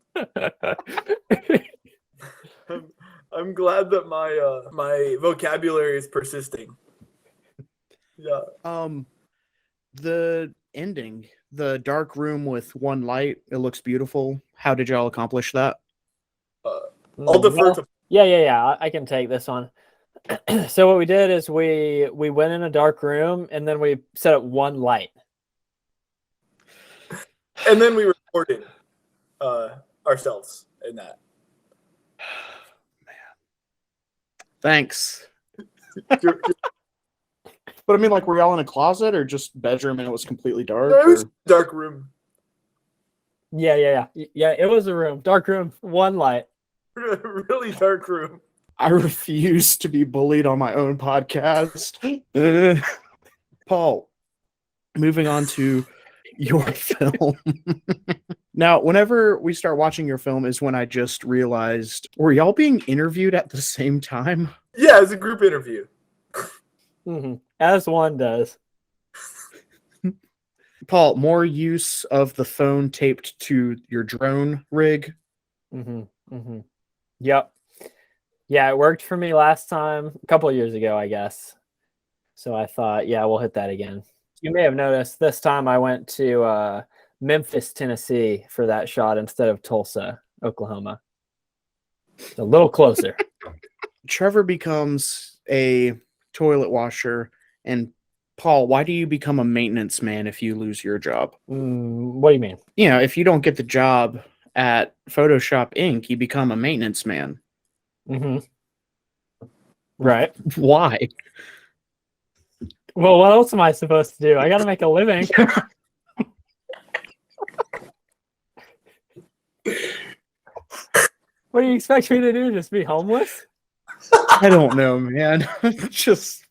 I'm glad that my vocabulary is persisting. Yeah. The ending, the dark room with one light, it looks beautiful. How did y'all accomplish that? I'll defer to. Yeah. I can take this one. So what we did is we went in a dark room and then we set up one light. And then we recorded ourselves in that. Man. Thanks. But I mean, like, were y'all in a closet or just bedroom and it was completely dark? No, it was a dark room. Yeah. It was a room, dark room, one light. Really dark room. I refuse to be bullied on my own podcast. Paul, moving on to your film. Now, whenever we start watching your film is when I just realized, were y'all being interviewed at the same time? Yeah, it's a group interview. As one does. Paul, more use of the phone taped to your drone rig. Yep. Yeah, it worked for me last time, a couple of years ago, I guess. So I thought, yeah, we'll hit that again. You may have noticed this time I went to Memphis, Tennessee for that shot instead of Tulsa, Oklahoma. It's a little closer. Trevor becomes a toilet washer, and Paul, why do you become a maintenance man if you lose your job? What do you mean? You know, if you don't get the job at Photoshop Inc., you become a maintenance man. Right. Why? Well, what else am I supposed to do? I got to make a living. What do you expect me to do? Just be homeless? I don't know, man. Just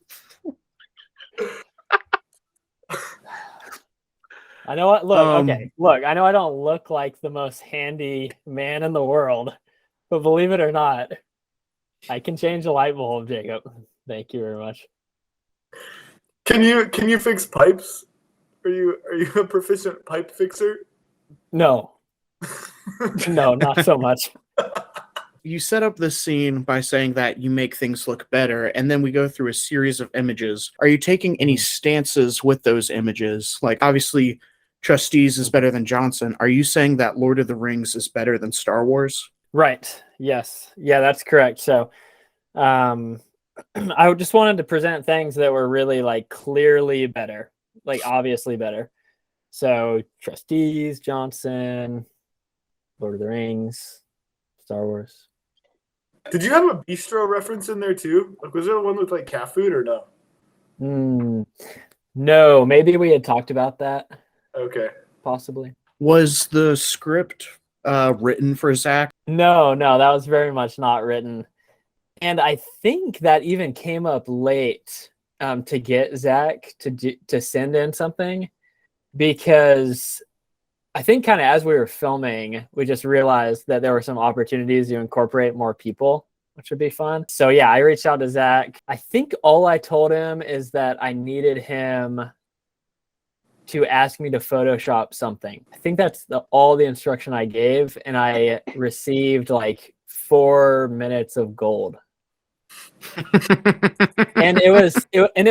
I know what. Look, okay. Look, I know I don't look like the most handy man in the world, but believe it or not, I can change a light bulb, Jacob. Thank you very much. Can you fix pipes? Are you a proficient pipe fixer? No. No, not so much. you set up this scene by saying that you make things look better, and then we go through a series of images. Are you taking any stances with those images? Like, obviously, Trustees is better than Johnson. Are you saying that Lord of the Rings is better than Star Wars? Right. Yes. Yeah, that's correct. So, I just wanted to present things that were really like clearly better, like obviously better. So, Trustees, Johnson, Lord of the Rings, Star Wars. Did you have a bistro reference in there too? Like, was there one with like cat food or no? No, maybe we had talked about that. Okay. Possibly. Was the script written for Zach? No, that was very much not written. And I think that even came up late to get Zach to send in something, because I think kind of as we were filming, we just realized that there were some opportunities to incorporate more people, which would be fun. So yeah, I reached out to Zach. I think all I told him is that I needed him to ask me to Photoshop something. I think that's all the instruction I gave, and I received like 4 minutes of gold. And it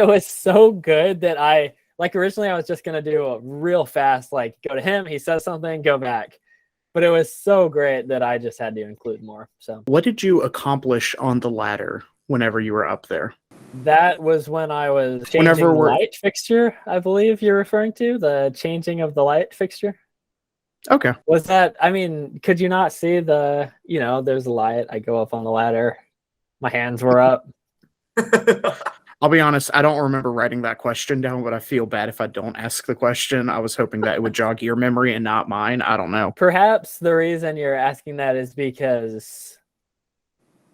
was so good that I like originally I was just gonna do a real fast, like go to him, he says something, go back. But it was so great that I just had to include more. So what did you accomplish on the ladder whenever you were up there? That was when I was changing the light fixture, I believe you're referring to, the changing of the light fixture. Okay. Was that, I mean, could you not see the, there's a light, I go up on the ladder, my hands were up. I'll be honest, I don't remember writing that question down, but I feel bad if I don't ask the question. I was hoping that it would jog your memory and not mine. I don't know. Perhaps the reason you're asking that is because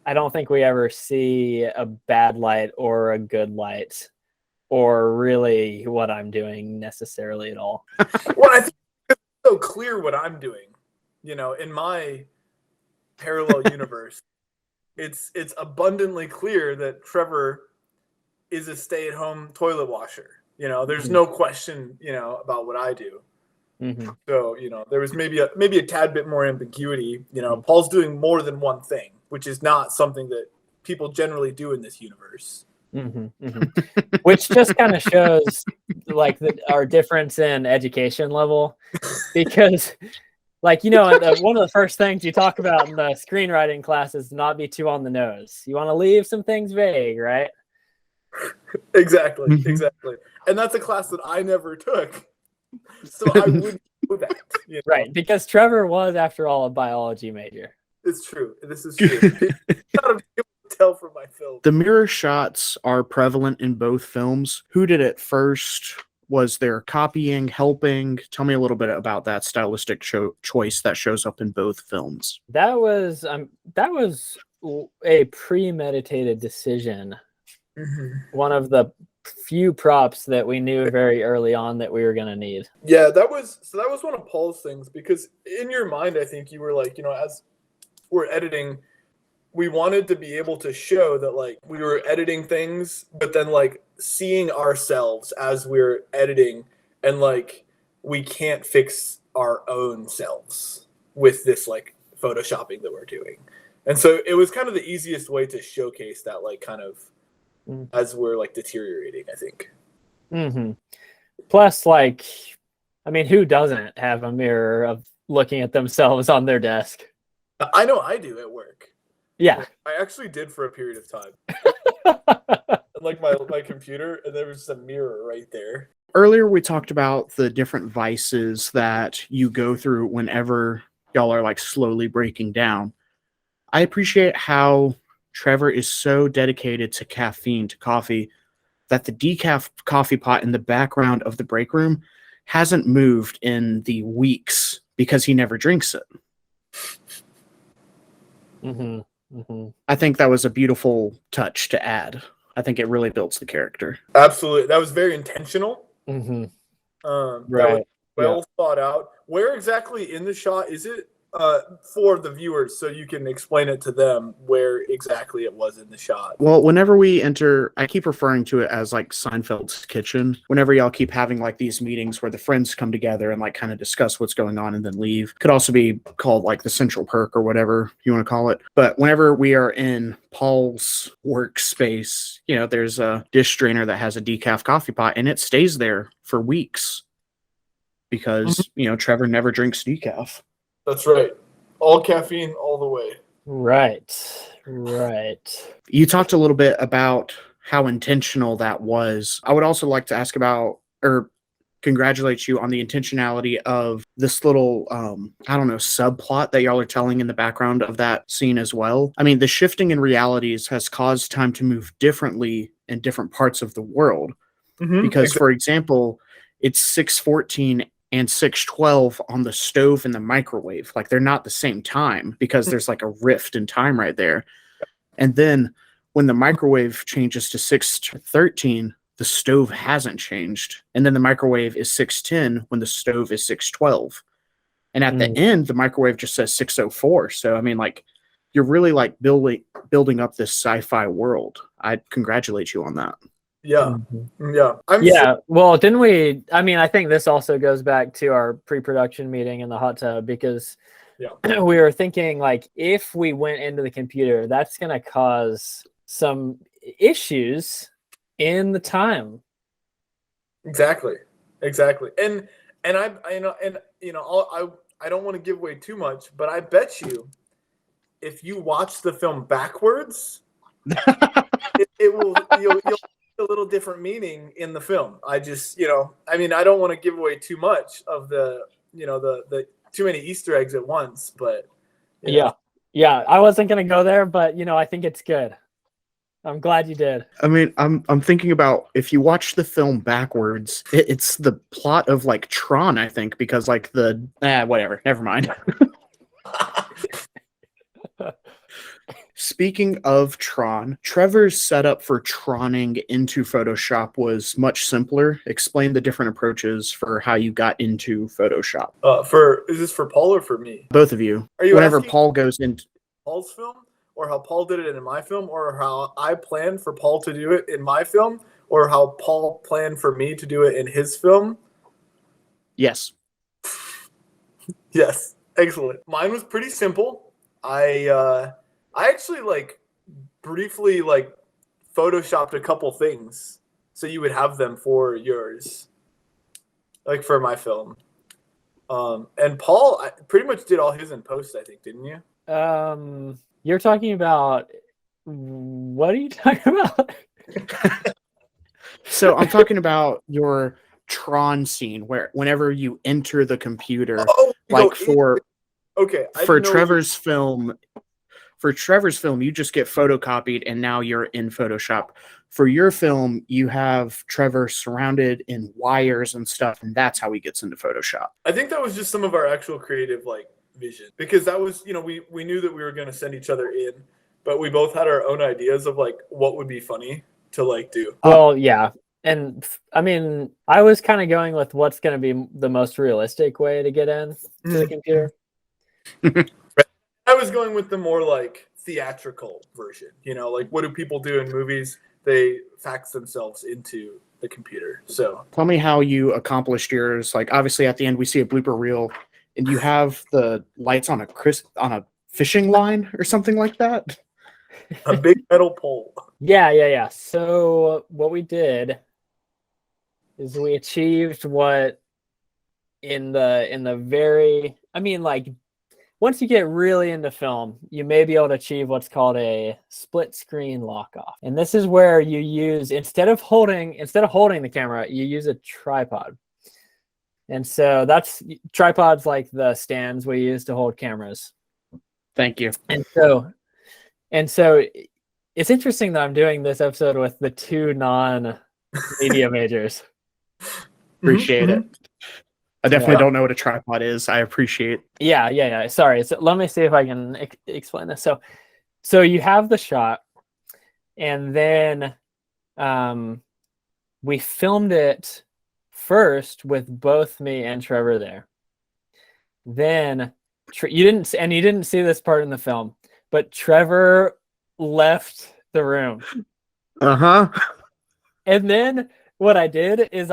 I don't think we ever see a bad light or a good light or really what I'm doing necessarily at all. Well, I think it's so clear what I'm doing, in my parallel universe. It's abundantly clear that Trevor is a stay-at-home toilet washer. There's no question, about what I do. Mm-hmm. So, there was maybe a tad bit more ambiguity. Paul's doing more than one thing, which is not something that people generally do in this universe. Mm-hmm, mm-hmm. Which just kind of shows like our difference in education level, because like, one of the first things you talk about in the screenwriting class is not be too on the nose. You want to leave some things vague, right? Exactly. And that's a class that I never took. So I wouldn't know that. Right, because Trevor was, after all, a biology major. It's true. This is true. You gotta be able to tell from my film. The mirror shots are prevalent in both films. Who did it first? Was there copying, helping? Tell me a little bit about that stylistic choice that shows up in both films. That was a premeditated decision. Mm-hmm. One of the few props that we knew very early on that we were going to need. Yeah, that was one of Paul's things, because in your mind, I think you were like, as we're editing, we wanted to be able to show that like we were editing things, but then like seeing ourselves as we're editing, and like we can't fix our own selves with this like photoshopping that we're doing. And so it was kind of the easiest way to showcase that, like, kind of as we're like deteriorating, I think. Mm-hmm. Plus, like, I mean, who doesn't have a mirror of looking at themselves on their desk? I know I do at work. Yeah. I actually did for a period of time. Like my computer, and there was just a mirror right there. Earlier, we talked about the different vices that you go through whenever y'all are like slowly breaking down. I appreciate how Trevor is so dedicated to caffeine, to coffee, that the decaf coffee pot in the background of the break room hasn't moved in the weeks because he never drinks it. Mm-hmm. Mm-hmm. I think that was a beautiful touch to add. I think it really builds the character. Absolutely. That was very intentional. Mm-hmm. That Right. was well thought out. Where exactly in the shot is it, for the viewers, so you can explain it to them where exactly it was in the shot? Well, whenever we enter, I keep referring to it as like Seinfeld's kitchen. Whenever y'all keep having like these meetings where the friends come together and like kind of discuss what's going on and then leave. Could also be called like the Central Perk or whatever you want to call it. But whenever we are in Paul's workspace, there's a dish drainer that has a decaf coffee pot, and it stays there for weeks because, Trevor never drinks decaf. That's right. All caffeine all the way. Right. You talked a little bit about how intentional that was. I would also like to ask about, or congratulate you on the intentionality of this little, subplot that y'all are telling in the background of that scene as well. I mean, the shifting in realities has caused time to move differently in different parts of the world. Mm-hmm. Because, for example, it's 6:14 and 6:12 on the stove and the microwave. Like, they're not the same time because there's like a rift in time right there. And then when the microwave changes to 6:13, the stove hasn't changed. And then the microwave is 6:10 when the stove is 6:12. And at the end, the microwave just says 6:04. So, I mean, like, you're really like building up this sci-fi world. I congratulate you on that. Yeah. Mm-hmm. Yeah. Well, didn't we? I mean, I think this also goes back to our pre-production meeting in the hot tub, because we were thinking, like, if we went into the computer, that's going to cause some issues in the time. Exactly. And I don't want to give away too much, but I bet you if you watch the film backwards, it will you'll a little different meaning in the film. I just, I don't want to give away too much of the too many Easter eggs at once, but yeah, I wasn't going to go there, but I think it's good. I'm glad you did. I mean, I'm thinking about, if you watch the film backwards, it's the plot of like Tron, I think, because like whatever, never mind. Speaking of Tron, Trevor's setup for Troning into Photoshop was much simpler. Explain the different approaches for how you got into Photoshop. Is this for Paul or for me? Both of you. Are you Whenever Paul goes into Paul's film, or how Paul did it in my film, or how I planned for Paul to do it in my film, or how Paul planned for me to do it in his film? Yes. Yes. Excellent. Mine was pretty simple. I actually briefly photoshopped a couple things so you would have them for yours, like for my film. And Paul pretty much did all his in post, I think, didn't you? You're talking about, what are you talking about? So I'm talking about your Tron scene where whenever you enter the computer, for Trevor's film. For Trevor's film, you just get photocopied and now you're in Photoshop. For your film, you have Trevor surrounded in wires and stuff, and that's how he gets into Photoshop. I think that was just some of our actual creative vision, because that was, we knew that we were going to send each other in, but we both had our own ideas of what would be funny to do. Well, yeah. I mean, I was kind of going with what's going to be the most realistic way to get in to the computer. I was going with the more like theatrical version. You know, like what do people do in movies? They fax themselves into the computer. So Tell me how you accomplished yours. Like, obviously, at the end we see a blooper reel, and you have the lights on a fishing line or something like that. a big metal pole. Yeah. So what we did is we achieved what in the very, I mean, like once you get really into film, you may be able to achieve what's called a split screen lock off. And this is where you use, instead of holding the camera, you use a tripod. And so that's tripods, like the stands we use to hold cameras. Thank you. And so it's interesting that I'm doing this episode with the two non-media majors. Appreciate it. I definitely don't know what a tripod is. I appreciate. Yeah. Sorry. So let me see if I can explain this. So you have the shot, and then we filmed it first with both me and Trevor there. Then you didn't see this part in the film, but Trevor left the room. And then what I did is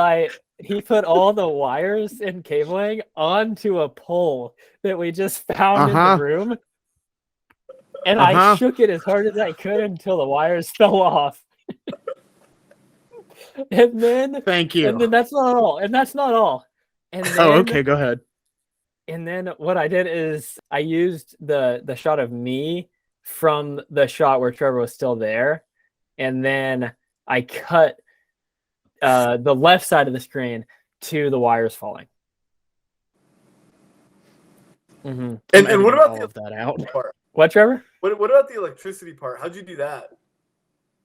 he put all the wires and cabling onto a pole that we just found in the room. And I shook it as hard as I could until the wires fell off. And then thank you. And then that's not all. And then, okay, go ahead. And then what I did is I used the shot of me from the shot where Trevor was still there. And then I cut the left side of the screen to the wires falling. Mm-hmm. And what about that out? Part? What, Trevor? What about the electricity part? How'd you do that?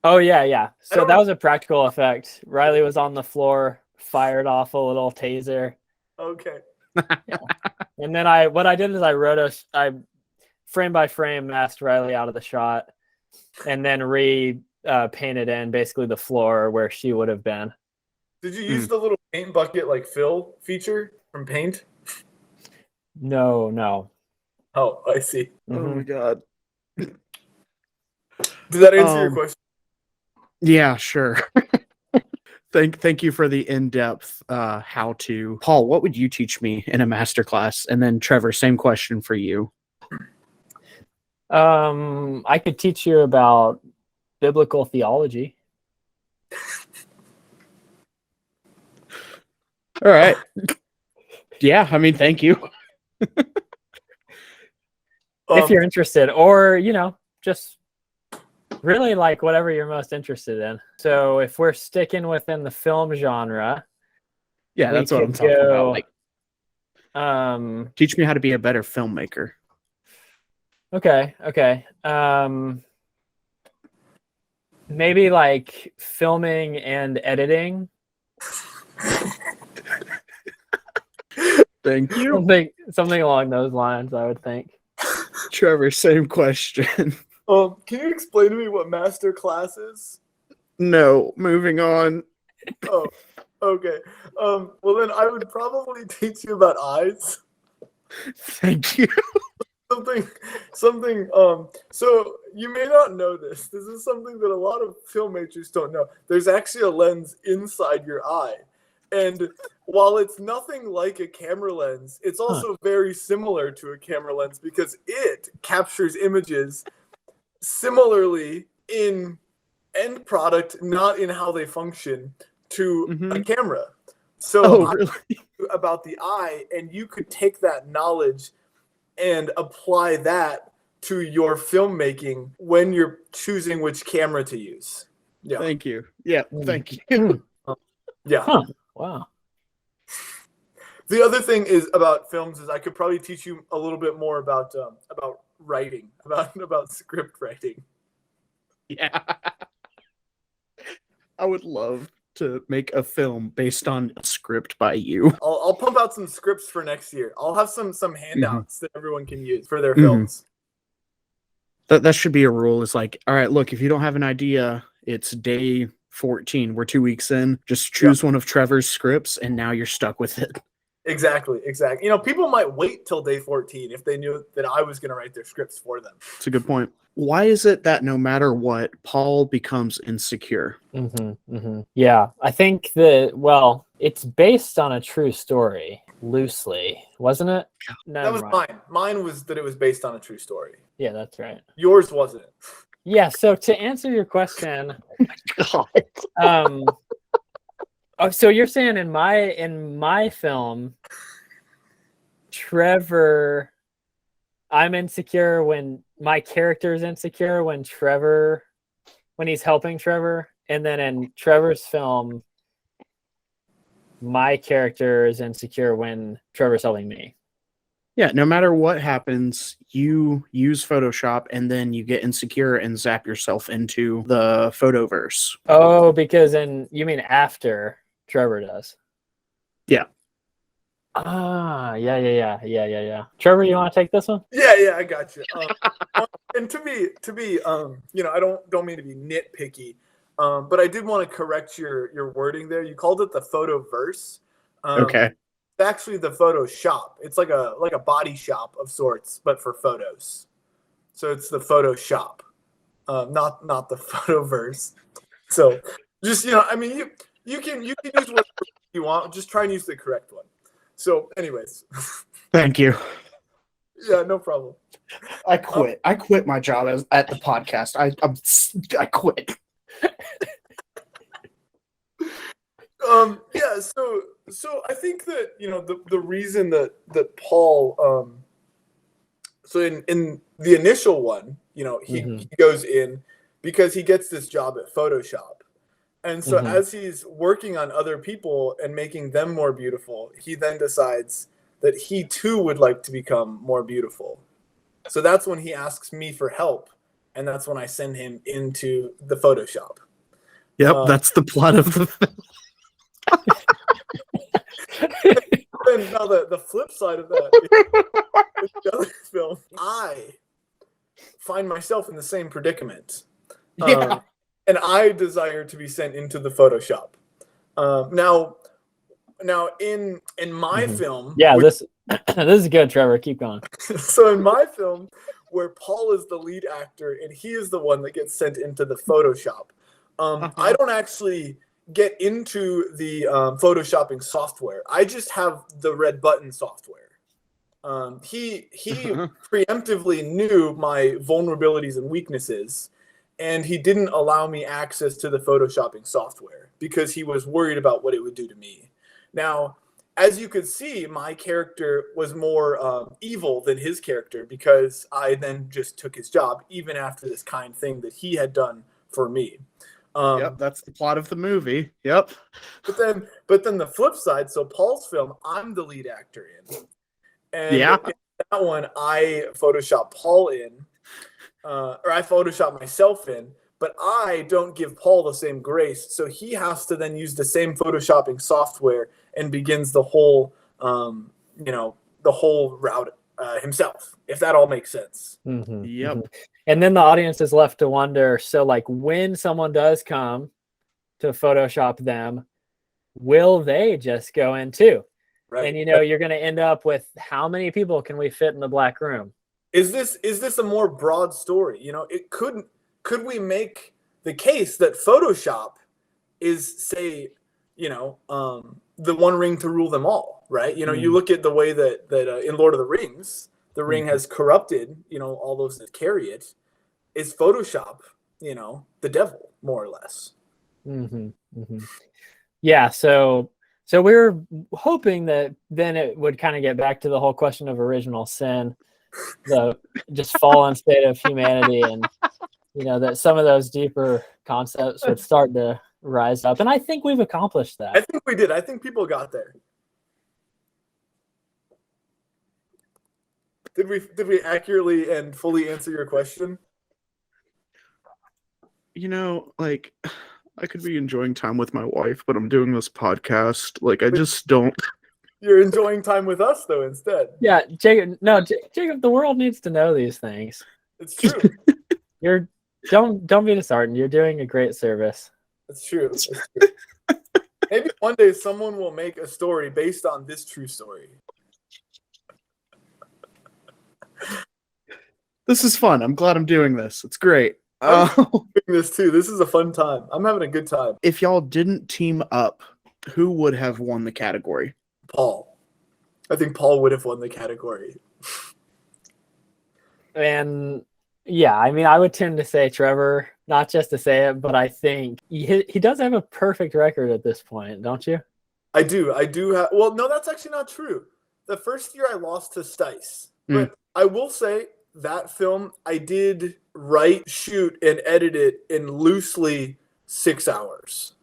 Oh yeah. So that was a practical effect. Riley was on the floor, fired off a little taser. Okay. Yeah. And then what I did is I frame by frame masked Riley out of the shot, and then painted in basically the floor where she would have been. Did you use the little paint bucket like fill feature from Paint? No. Oh, I see. Oh my god. Did that answer your question? Yeah, sure. Thank you for the in-depth how to. Paul, what would you teach me in a masterclass? And then Trevor, same question for you. I could teach you about biblical theology. All right. Yeah, I mean, thank you. If you're interested, or, just really like whatever you're most interested in. So if we're sticking within the film genre. Yeah, that's what I'm talking about. Like, teach me how to be a better filmmaker. Okay. Maybe like filming and editing. Thank you. Something along those lines, I would think. Trevor, same question. Can you explain to me what master class is? No, moving on. Oh, okay. Well then I would probably teach you about eyes. Thank you. Something so you may not know this. This is something that a lot of filmmakers don't know. There's actually a lens inside your eye. And while it's nothing like a camera lens, it's also very similar to a camera lens because it captures images similarly in end product, not in how they function, to a camera. So really? About the eye, and you could take that knowledge and apply that to your filmmaking when you're choosing which camera to use. Yeah. Thank you. Yeah, thank you. Yeah. Huh. Wow. The other thing is about films is I could probably teach you a little bit more about writing, about script writing. Yeah. I would love to make a film based on a script by you. I'll pump out some scripts for next year. I'll have some handouts that everyone can use for their films. That should be a rule. It's like, all right, look, if you don't have an idea, it's day 14. We're 2 weeks in. Just choose one of Trevor's scripts, and now you're stuck with it. Exactly. People might wait till day 14 if they knew that I was going to write their scripts for them. It's a good point. Why is it that no matter what, Paul becomes insecure? Yeah, I think it's based on a true story, loosely, wasn't it? No, that was mine. Mine was that it was based on a true story. Yeah, that's right. Yours wasn't. Yeah, so to answer your question, so you're saying in my film, Trevor, I'm insecure when my character is insecure when he's helping Trevor, and then in Trevor's film, my character is insecure when Trevor's helping me. Yeah, no matter what happens, you use Photoshop and then you get insecure and zap yourself into the photoverse. Oh, because you mean after Trevor does? Yeah. Yeah. Trevor, you want to take this one? Yeah, I got you. And to be, I don't mean to be nitpicky, but I did want to correct your wording there. You called it the photoverse. Okay. It's actually the Photoshop. It's like a body shop of sorts, but for photos. So it's the Photoshop, not the photoverse. So just you can use whatever you want. Just try and use the correct one. So, anyways. Thank you. Yeah, no problem. I quit. I quit my job at the podcast. I quit. Yeah, so I think that the reason that Paul so in the initial one, he goes in because he gets this job at Photoshop. And so as he's working on other people and making them more beautiful, he then decides that he too would like to become more beautiful. So that's when he asks me for help, and that's when I send him into the Photoshop. Yep, that's the plot of the film. And now the flip side of that is the other film, I find myself in the same predicament. Yeah. And I desire to be sent into the Photoshop. Now in my film, yeah, this is good, Trevor. Keep going. So in my film, where Paul is the lead actor and he is the one that gets sent into the Photoshop, I don't actually get into the photoshopping software. I just have the red button software. He preemptively knew my vulnerabilities and weaknesses, and he didn't allow me access to the photoshopping software because he was worried about what it would do to me. Now, as you could see, my character was more evil than his character because I then just took his job, even after this kind thing that he had done for me. Yep, that's the plot of the movie. Yep. But then the flip side, so Paul's film, I'm the lead actor in. And in that one, I Photoshop Paul in, or I Photoshop myself in, but I don't give Paul the same grace. So he has to then use the same photoshopping software and begins the whole, the whole route himself, if that all makes sense. Yep. And then the audience is left to wonder, so like when someone does come to Photoshop them, will they just go in too? Right. And you're going to end up with how many people can we fit in the black room? Is this a more broad story? It could we make the case that Photoshop is, say, the one ring to rule them all, right? You look at the way that in Lord of the Rings, the ring has corrupted, all those that carry it. Is Photoshop, the devil, more or less? Yeah. So we're hoping that then it would kind of get back to the whole question of original sin, the just fallen state of humanity, and that some of those deeper concepts would start to rise up. And I think we've accomplished that. I think we did. I think people got there. Did we accurately and fully answer your question? I could be enjoying time with my wife, but I'm doing this podcast. I just don't. You're enjoying time with us, though, instead. Yeah, Jacob. No, Jacob. The world needs to know these things. It's true. Don't be disheartened. You're doing a great service. That's true. That's true. Maybe one day someone will make a story based on this true story. This is fun. I'm glad I'm doing this. It's great. I'm doing this too. This is a fun time. I'm having a good time. If y'all didn't team up, who would have won the category? Paul. I think Paul would have won the category. And yeah, I mean, I would tend to say Trevor, not just to say it, but I think he does have a perfect record at this point, don't you? I do have. Well, no, that's actually not true. The first year I lost to Stice, but I will say that film I did write, shoot, and edit it in loosely 6 hours.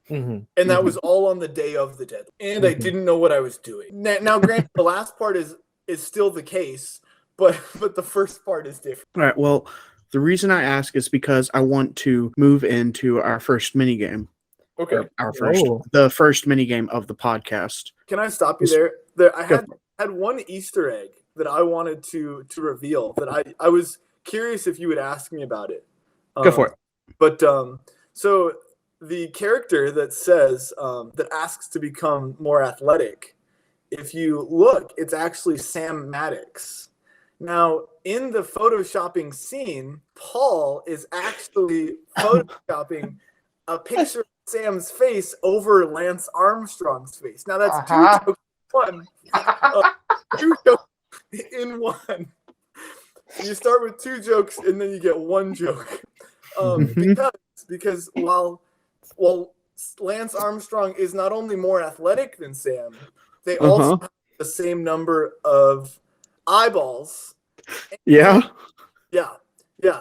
And that was all on the day of the deadline. And I didn't know what I was doing. Now granted, the last part is still the case, but the first part is different. All right. Well, the reason I ask is because I want to move into our first mini game. Okay. The first mini game of the podcast. Can I stop you there? I had one Easter egg that I wanted to reveal that I was curious if you would ask me about it. Go for it. But so the character that says that asks to become more athletic, if you look, it's actually Sam Maddox. Now, in the photoshopping scene, Paul is actually photoshopping a picture of Sam's face over Lance Armstrong's face. Now, that's two jokes in one. You start with 2 jokes and then you get 1 joke. Because while Lance Armstrong is not only more athletic than Sam, they also have the same number of eyeballs. Yeah.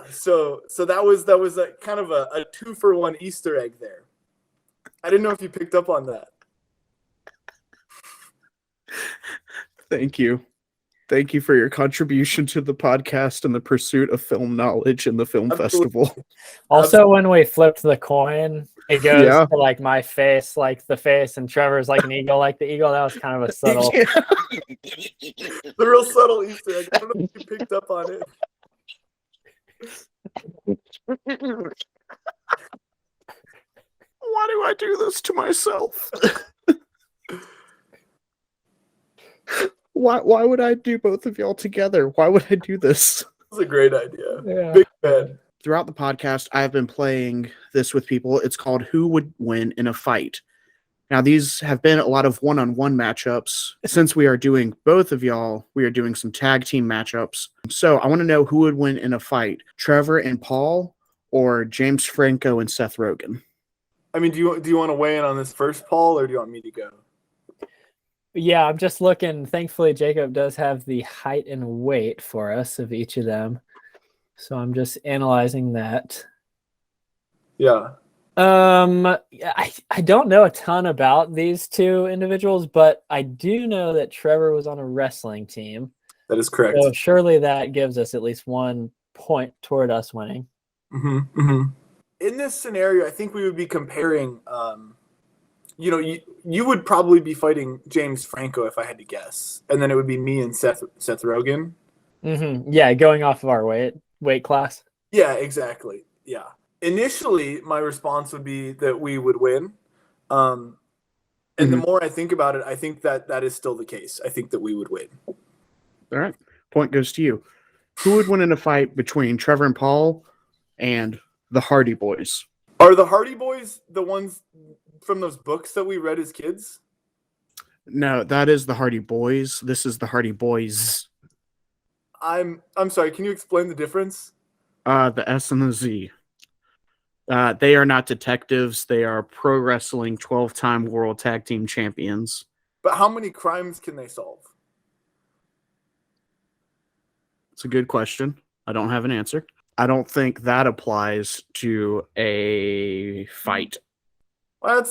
So that was a kind of a 2-for-1 Easter egg there. I didn't know if you picked up on that. Thank you. Thank you for your contribution to the podcast and the pursuit of film knowledge in the film festival. Also, when we flipped the coin, it goes to like my face, like the face, and Trevor's like an eagle, like the eagle. That was kind of a subtle. The real subtle Easter egg. I don't know if you picked up on it. Why do I do this to myself? Why would I do both of y'all together? Why would I do this? That's a great idea. Yeah. Big fan. Throughout the podcast, I've been playing this with people. It's called Who Would Win in a Fight. Now, these have been a lot of one-on-one matchups. Since we are doing both of y'all, we are doing some tag team matchups. So I want to know who would win in a fight, Trevor and Paul or James Franco and Seth Rogen? I mean, do you want to weigh in on this first, Paul, or do you want me to go? Yeah, I'm just looking. Thankfully, Jacob does have the height and weight for us of each of them. So I'm just analyzing that. Yeah. I don't know a ton about these two individuals, but I do know that Trevor was on a wrestling team. That is correct. So surely that gives us at least 1 point toward us winning. In this scenario, I think we would be comparing. You would probably be fighting James Franco if I had to guess, and then it would be me and Seth Rogen. Yeah, going off of our weight class. Yeah, exactly. Yeah. Initially, my response would be that we would win. And the more I think about it, I think that is still the case. I think that we would win. All right. Point goes to you. Who would win in a fight between Trevor and Paul and the Hardy Boys? Are the Hardy Boys the ones from those books that we read as kids? No, that is the Hardy Boys. This is the Hardy Boys. I'm sorry. Can you explain the difference? The S and the Z. They are not detectives. They are pro wrestling 12-time world tag team champions. But how many crimes can they solve? It's a good question. I don't have an answer. I don't think that applies to a fight. Well,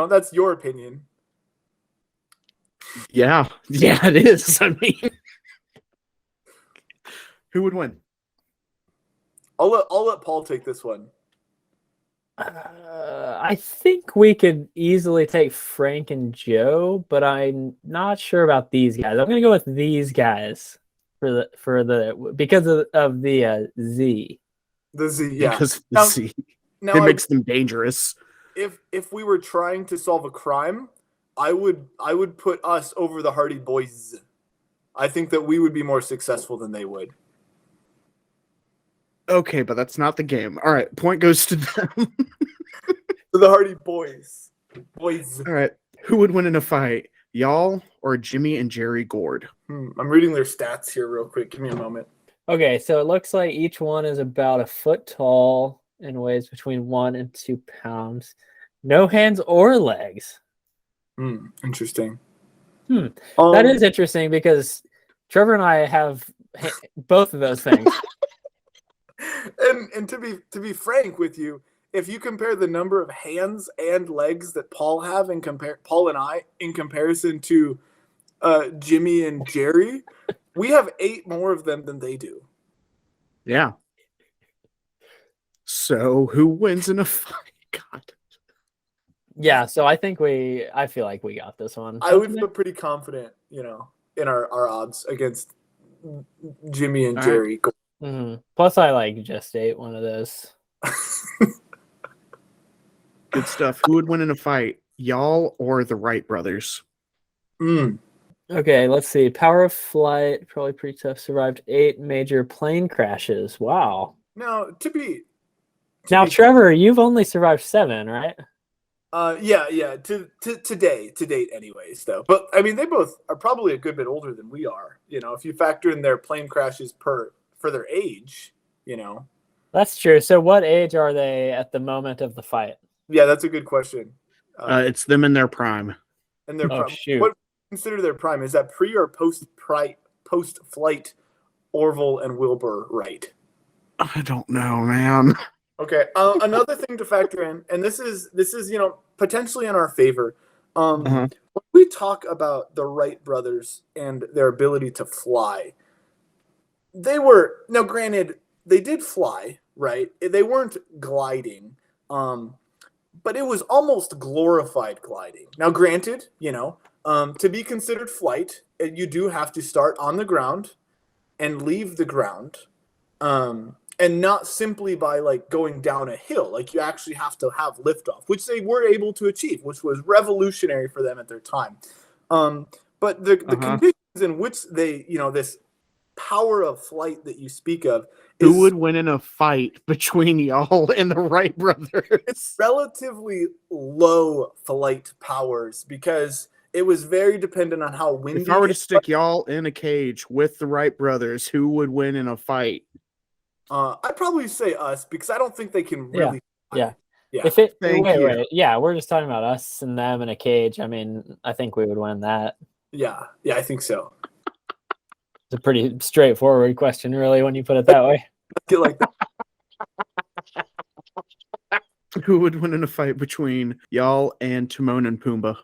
that's your opinion. Yeah, it is. I mean, who would win? I'll let Paul take this one. I think we could easily take Frank and Joe, but I'm not sure about these guys. I'm going to go with these guys because of the Z. The Z, yeah. Because the Z. Now, It makes them dangerous. if we were trying to solve a crime, I would put us over the Hardy Boys. I think that we would be more successful than they would. Okay, but that's not the game. All right, point goes to them. So the Hardy Boys. Boys. All right, who would win in a fight, y'all or Jimmy and Jerry Gord? I'm reading their stats here real quick. Give me a moment. Okay, so it looks like each one is about a foot tall and weighs between 1 and 2 pounds. No hands or legs. Interesting. That is interesting because Trevor and I have both of those things. And to be frank with you, if you compare the number of hands and legs that Paul and I in comparison to Jimmy and Jerry, we have 8 more of them than they do. Yeah. So who wins in a fight? God. Yeah, so I feel like we got this one. I would feel pretty confident, in our odds against Jimmy and Jerry. Mm-hmm. Plus, I just ate one of those. Good stuff. Who would win in a fight, y'all or the Wright brothers? Okay, let's see. Power of flight, probably pretty tough. Survived 8 major plane crashes. Wow. Now, Trevor, you've only survived 7, right? Yeah. To date, anyways, though. But I mean, they both are probably a good bit older than we are. If you factor in their plane crashes for their age, That's true. So, what age are they at the moment of the fight? Yeah, that's a good question. It's them in their prime. And their prime. Shoot. What do you consider their prime? Is that pre or post flight? Orville and Wilbur Wright. I don't know, man. Okay. Another thing to factor in, and this is potentially in our favor. When we talk about the Wright brothers and their ability to fly, granted, they did fly, right? They weren't gliding, but it was almost glorified gliding. Now, granted, to be considered flight, you do have to start on the ground and leave the ground. And not simply by going down a hill. You actually have to have liftoff, which they were able to achieve, which was revolutionary for them at their time. But the conditions in which they, this power of flight that you speak of, who would win in a fight between y'all and the Wright brothers? It's relatively low flight powers because it was very dependent on how windy. If I were to stick y'all in a cage with the Wright brothers, who would win in a fight? I'd probably say us because I don't think they can really. Yeah. Yeah. Wait. Yeah, we're just talking about us and them in a cage. I mean, I think we would win that. Yeah, I think so. It's a pretty straightforward question, really, when you put it that way. Get like that. Who would win in a fight between y'all and Timon and Pumbaa?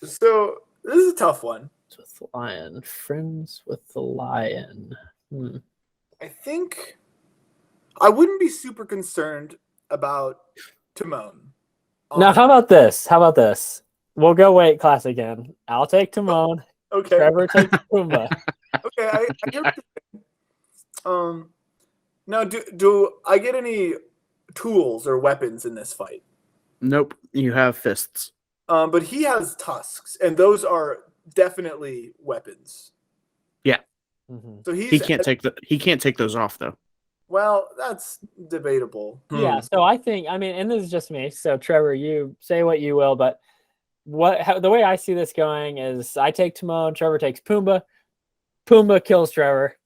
So this is a tough one. With the lion, friends with the lion. I think I wouldn't be super concerned about Timon. Now, how about this? We'll go weight class again. I'll take Timon. Okay. Trevor takes Pumbaa. Okay, I hear what you're saying. Now, do I get any tools or weapons in this fight? Nope. You have fists. But he has tusks, and those are definitely weapons. Yeah. So he can't take those off though. Well, that's debatable. Yeah, so I think, and this is just me. So Trevor, you say what you will, but the way I see this going is I take Timon, Trevor takes Pumbaa. Pumbaa kills Trevor.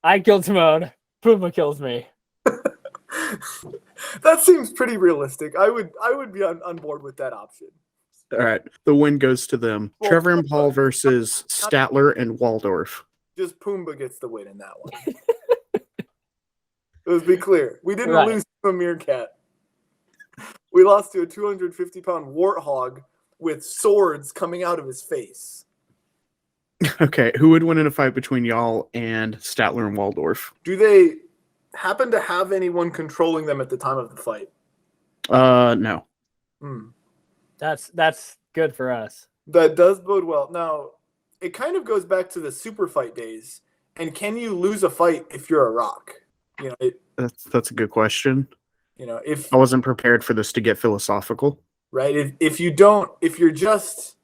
I kill Timon. Pumbaa kills me. That seems pretty realistic. I would be on board with that option. All right. The win goes to them. Well, Trevor and Paul versus Statler and Waldorf. Just Pumbaa gets the win in that one. Let's be clear. We didn't lose to a meerkat. We lost to a 250-pound warthog with swords coming out of his face. Okay. Who would win in a fight between y'all and Statler and Waldorf? Do they happen to have anyone controlling them at the time of the fight? No. That's good for us. That does bode well. Now, it kind of goes back to the super fight days. And can you lose a fight if you're a rock? That's a good question. If I wasn't prepared for this to get philosophical. right, if you're just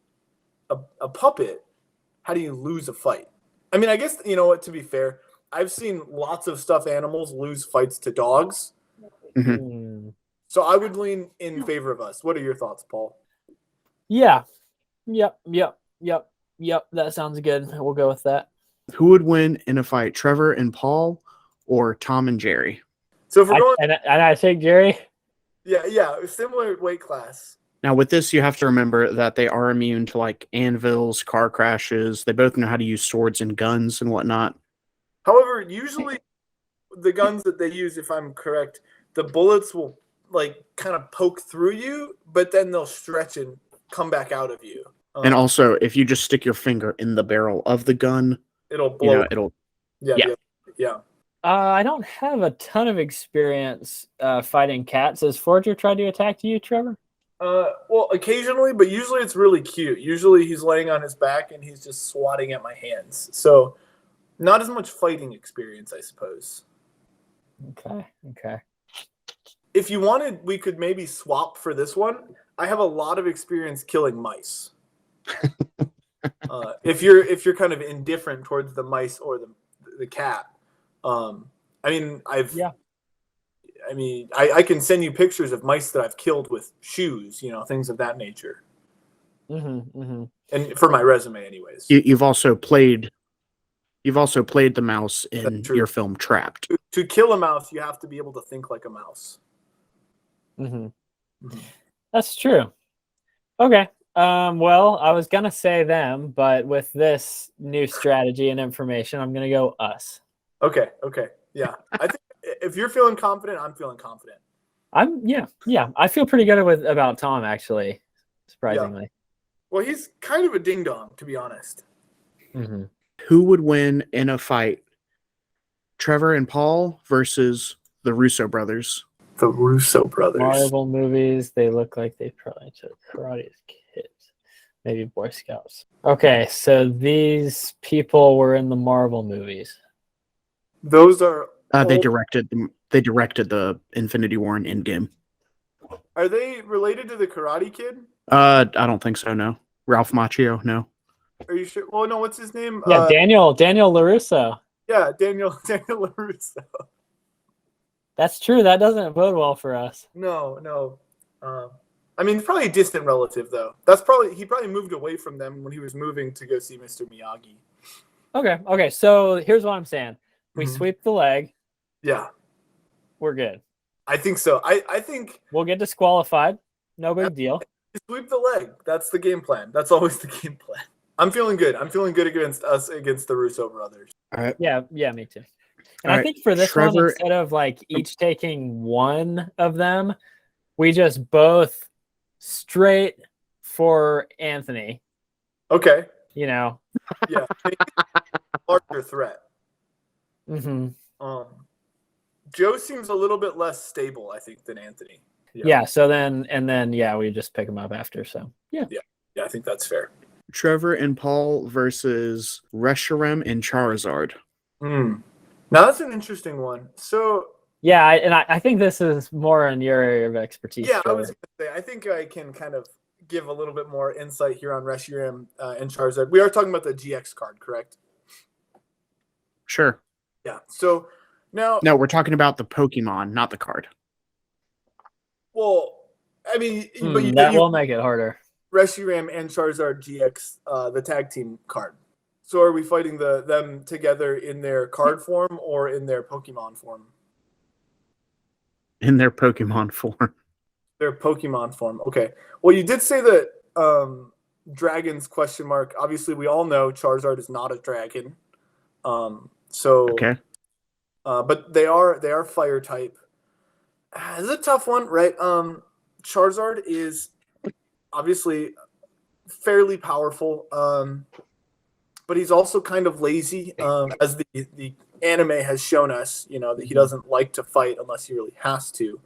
a puppet, how do you lose a fight? I mean, I guess, you know what, to be fair, I've seen lots of stuffed animals lose fights to dogs. Hmm. So I would lean in favor of us. What are your thoughts, Paul? Yeah. Yep. That sounds good. We'll go with that. Who would win in a fight, Trevor and Paul or Tom and Jerry? So if we're going, And I take Jerry. yeah, similar weight class. Now, with this, you have to remember that they are immune to like anvils, car crashes. They both know how to use swords and guns and whatnot. However, usually the guns that they use, if I'm correct, the bullets will like kind of poke through you, but then they'll stretch and come back out of you. And also, if you just stick your finger in the barrel of the gun, it'll blow. It'll. Yeah. I don't have a ton of experience fighting cats. Has Forger tried to attack you, Trevor? Well, occasionally, but usually it's really cute. Usually he's laying on his back and he's just swatting at my hands. So not as much fighting experience, I suppose. Okay. If you wanted, we could maybe swap for this one. I have a lot of experience killing mice. If you're kind of indifferent towards the mice or the cat, I can send you pictures of mice that I've killed with shoes, things of that nature. And for my resume, anyways. You've also played the mouse in your film Trapped. To kill a mouse, you have to be able to think like a mouse. That's true. Okay. Well, I was gonna say them, but with this new strategy and information, I'm gonna go us. Okay. Yeah. I think if you're feeling confident, I'm feeling confident. Yeah. I feel pretty good about Tom, actually, surprisingly. Yeah. Well, he's kind of a ding dong, to be honest. Who would win in a fight, Trevor and Paul versus the Russo brothers? The Russo brothers. Marvel movies. They look like they probably took karate as kids. Maybe Boy Scouts. Okay, so these people were in the Marvel movies. Those are. They directed the Infinity War and Endgame. Are they related to the Karate Kid? I don't think so. No, Ralph Macchio. No. Are you sure? Well, no. What's his name? Yeah, Daniel LaRusso. Yeah, Daniel LaRusso. That's true. That doesn't bode well for us. No. I mean, probably a distant relative, though. He probably moved away from them when he was moving to go see Mr. Miyagi. Okay. So here's what I'm saying. We sweep the leg. Yeah. We're good. I think so. I think we'll get disqualified. No big deal. Sweep the leg. That's the game plan. That's always the game plan. I'm feeling good. Against the Russo brothers. All right. Yeah, me too. And I think for this one, instead of like each taking one of them, we just both straight for Anthony. Okay. Yeah. Larger threat. Joe seems a little bit less stable, I think, than Anthony. Yeah. So then we just pick him up after. So yeah, I think that's fair. Trevor and Paul versus Reshiram and Charizard. Now that's an interesting one. So yeah, I think this is more in your area of expertise. Yeah, Trevor. I was going to say, I think I can kind of give a little bit more insight here on Reshiram and Charizard. We are talking about the GX card, correct? Sure. Yeah. So now. No, we're talking about the Pokemon, not the card. Well, I mean, but that will make it harder. Reshiram and Charizard GX, the tag team card. So are we fighting them together in their card form or in their Pokemon form? In their Pokemon form. Their Pokemon form. Okay. Well, you did say that dragons ? Obviously, we all know Charizard is not a dragon. Okay. But they are fire type. It's a tough one, right? Charizard is obviously fairly powerful, but he's also kind of lazy, as the anime has shown us. That he doesn't like to fight unless he really has to.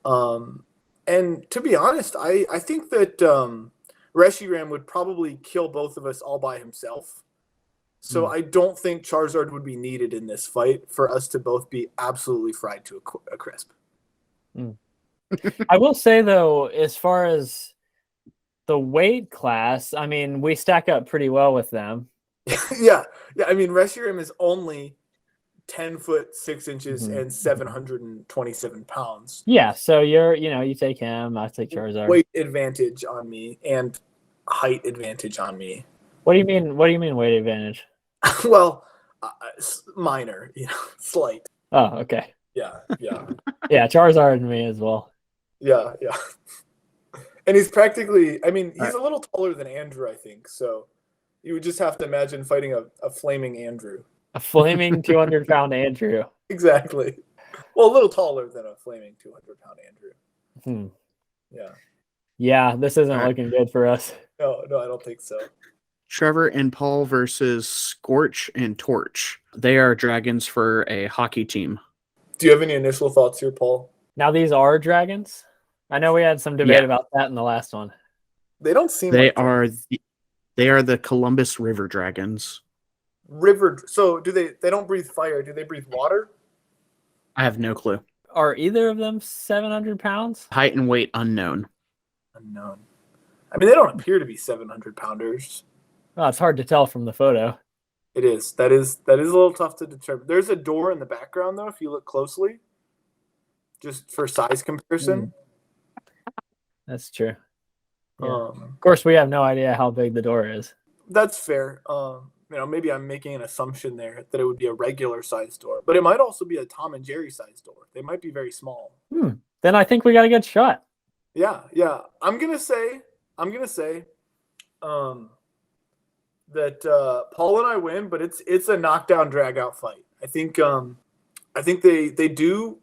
And to be honest, I think that Reshiram would probably kill both of us all by himself. So I don't think Charizard would be needed in this fight for us to both be absolutely fried to a crisp. I will say though, as far as the weight class, I mean, we stack up pretty well with them. Yeah. I mean, Reshiram is only 10 foot 6 inches Mhm. and 727 pounds. Yeah, so you take him, I take Charizard. Weight advantage on me and height advantage on me. What do you mean? What do you mean weight advantage? Well, minor, slight. Oh, okay. Yeah. Yeah, Charizard and me as well. Yeah. And he's practically, I mean, he's a little taller than Andrew, I think. So you would just have to imagine fighting a flaming Andrew. A flaming 200-pound Andrew. Exactly. Well, a little taller than a flaming 200-pound Andrew. Yeah. Yeah, this isn't All right. looking good for us. No, I don't think so. Trevor and Paul versus Scorch and Torch. They are dragons for a hockey team. Do you have any initial thoughts here, Paul? Now these are dragons. I know we had some debate Yeah. about that in the last one. They don't seem They like are the Columbus River dragons. river. So they don't breathe fire. Do they breathe water? I have no clue. Are either of them 700 pounds? Height and weight unknown. Unknown. I mean, they don't appear to be 700-pounders. Oh, it's hard to tell from the photo. It is. That is a little tough to determine. There's a door in the background, though, if you look closely, just for size comparison. That's true. Yeah. Um, Of course, we have no idea how big the door is. That's fair. Maybe I'm making an assumption there that it would be a regular size door, but it might also be a Tom and Jerry size door. They might be very small. Then I think we got a good shot. Yeah. I'm gonna say, that Paul and I win, but it's a knockdown drag out fight. I think they do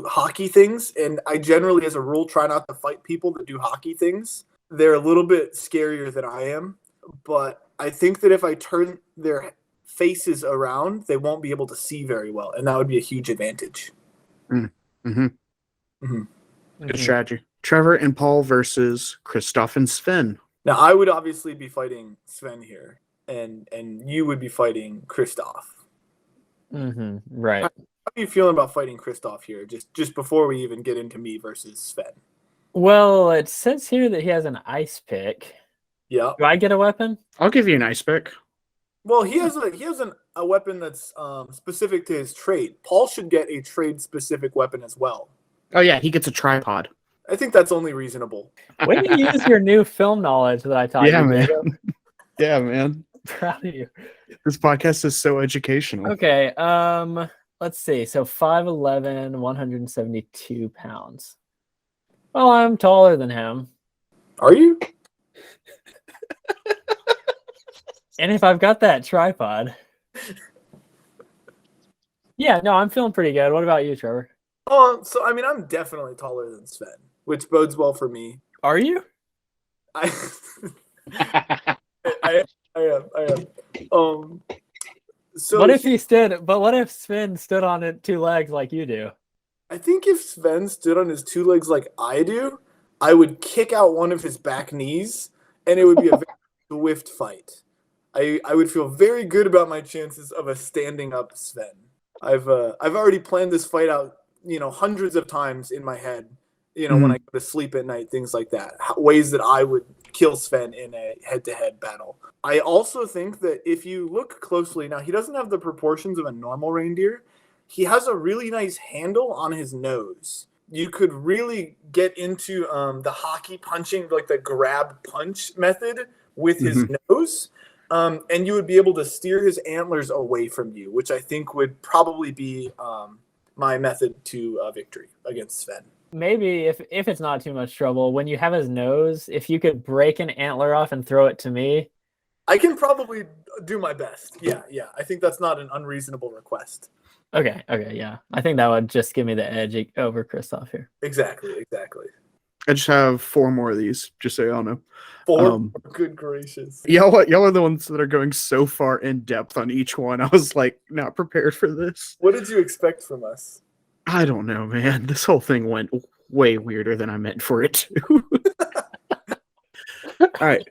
hockey things, and I generally, as a rule, try not to fight people that do hockey things. They're a little bit scarier than I am, but I think that if I turn their faces around, they won't be able to see very well, and that would be a huge advantage. Mm-hmm. Mm-hmm. Good strategy. Trevor and Paul versus Kristoff and Sven. Now, I would obviously be fighting Sven here, and you would be fighting Kristoff. Right. How are you feeling about fighting Kristoff here, just before we even get into me versus Sven? Well, it says here that he has an ice pick. Yeah. Do I get a weapon? I'll give you an ice pick. Well, he has a weapon that's specific to his trade. Paul should get a trade-specific weapon as well. Oh yeah, he gets a tripod. I think that's only reasonable. Way to use your new film knowledge that I taught you. Yeah, man. Diego. Yeah, man. Proud of you. This podcast is so educational. Okay, let's see. So 5'11", 172 pounds. Well, I'm taller than him. Are you? And if I've got that tripod. Yeah, no, I'm feeling pretty good. What about you, Trevor? So I mean, I'm definitely taller than Sven, which bodes well for me. Are you? I am. So What if he stood? But what if Sven stood on it 2 legs like you do? I think if Sven stood on his 2 legs like I do, I would kick out one of his back knees, and it would be a very swift fight. I would feel very good about my chances of a standing up Sven. I've already planned this fight out, hundreds of times in my head. When I go to sleep at night, things like that. Ways that I would kill Sven in a head-to-head battle. I also think that if you look closely, now he doesn't have the proportions of a normal reindeer. He has a really nice handle on his nose. You could really get into the hockey punching, like the grab punch method with his nose. And you would be able to steer his antlers away from you, which I think would probably be my method to victory against Sven. Maybe if it's not too much trouble, when you have his nose, if you could break an antler off and throw it to me. I can probably do my best. Yeah. I think that's not an unreasonable request. Okay, yeah. I think that would just give me the edge over Kristoff here. Exactly. I just have 4 more of these, just so y'all know. 4? Good gracious. Y'all are the ones that are going so far in depth on each one. I was like not prepared for this. What did you expect from us? I don't know, man. This whole thing went way weirder than I meant for it to. All right.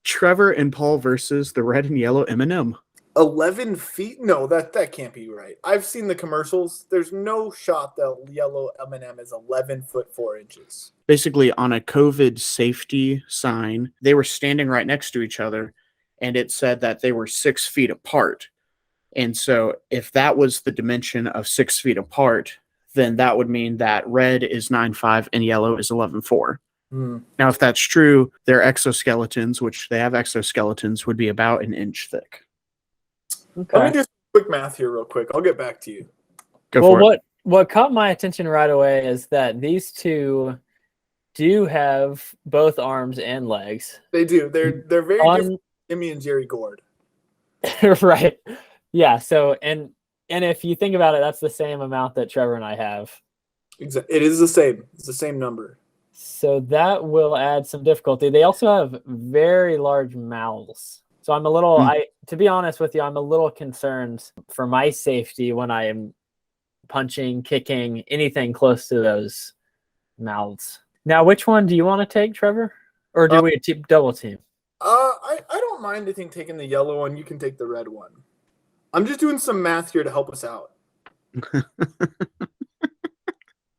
Trevor and Paul versus the red and yellow M&M. 11 feet? No, that can't be right. I've seen the commercials. There's no shot that yellow M&M is 11 foot 4 inches. Basically, on a COVID safety sign, they were standing right next to each other, and it said that they were 6 feet apart. And so, if that was the dimension of 6 feet apart, then that would mean that red is 9.5 and yellow is 11.4. Now, if that's true, their exoskeletons, which they have exoskeletons, would be about an inch thick. Okay. Let me do some quick math here real quick. I'll get back to you. Go Well, for it. what caught my attention right away is that these two do have both arms and legs. They do. They're very different. Jimmy and Jerry Gord. Right. Yeah. So and if you think about it, that's the same amount that Trevor and I have. It is the same. It's the same number. So that will add some difficulty. They also have very large mouths. So I'm a little, to be honest with you, I'm a little concerned for my safety when I am punching, kicking, anything close to those mouths. Now, which one do you want to take, Trevor? Or do we double team? I don't mind, I think, taking the yellow one. You can take the red one. I'm just doing some math here to help us out.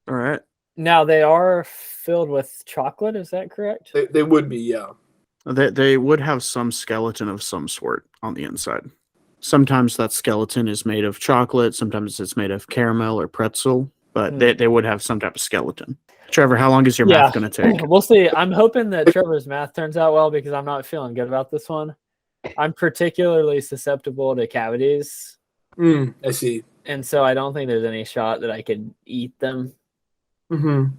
All right. Now, they are filled with chocolate. Is that correct? They would be, yeah. They would have some skeleton of some sort on the inside. Sometimes that skeleton is made of chocolate. Sometimes it's made of caramel or pretzel. But they would have some type of skeleton. Trevor, how long is your math going to take? We'll see. I'm hoping that Trevor's math turns out well because I'm not feeling good about this one. I'm particularly susceptible to cavities. I see. And so I don't think there's any shot that I could eat them Mm-hmm.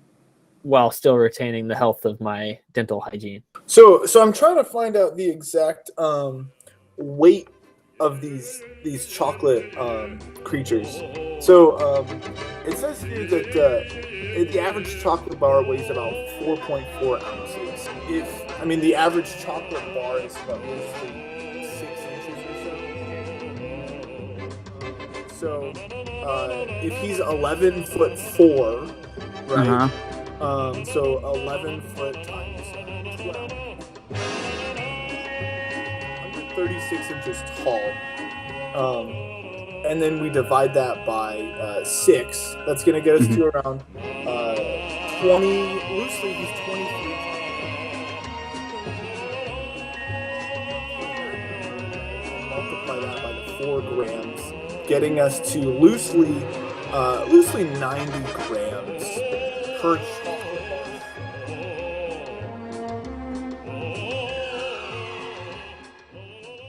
while still retaining the health of my dental hygiene. So I'm trying to find out the exact weight of these chocolate creatures. So it says here that the average chocolate bar weighs about 4.4 ounces. The average chocolate bar is about roughly 6 inches or so. So if he's 11 foot 4, right? So 11 foot times 12. 136 inches tall. And then we divide that by 6. That's going to get us to around 20. Loosely, he's 23. Multiply that by the 4 grams, getting us to loosely 90 grams per chocolate bar.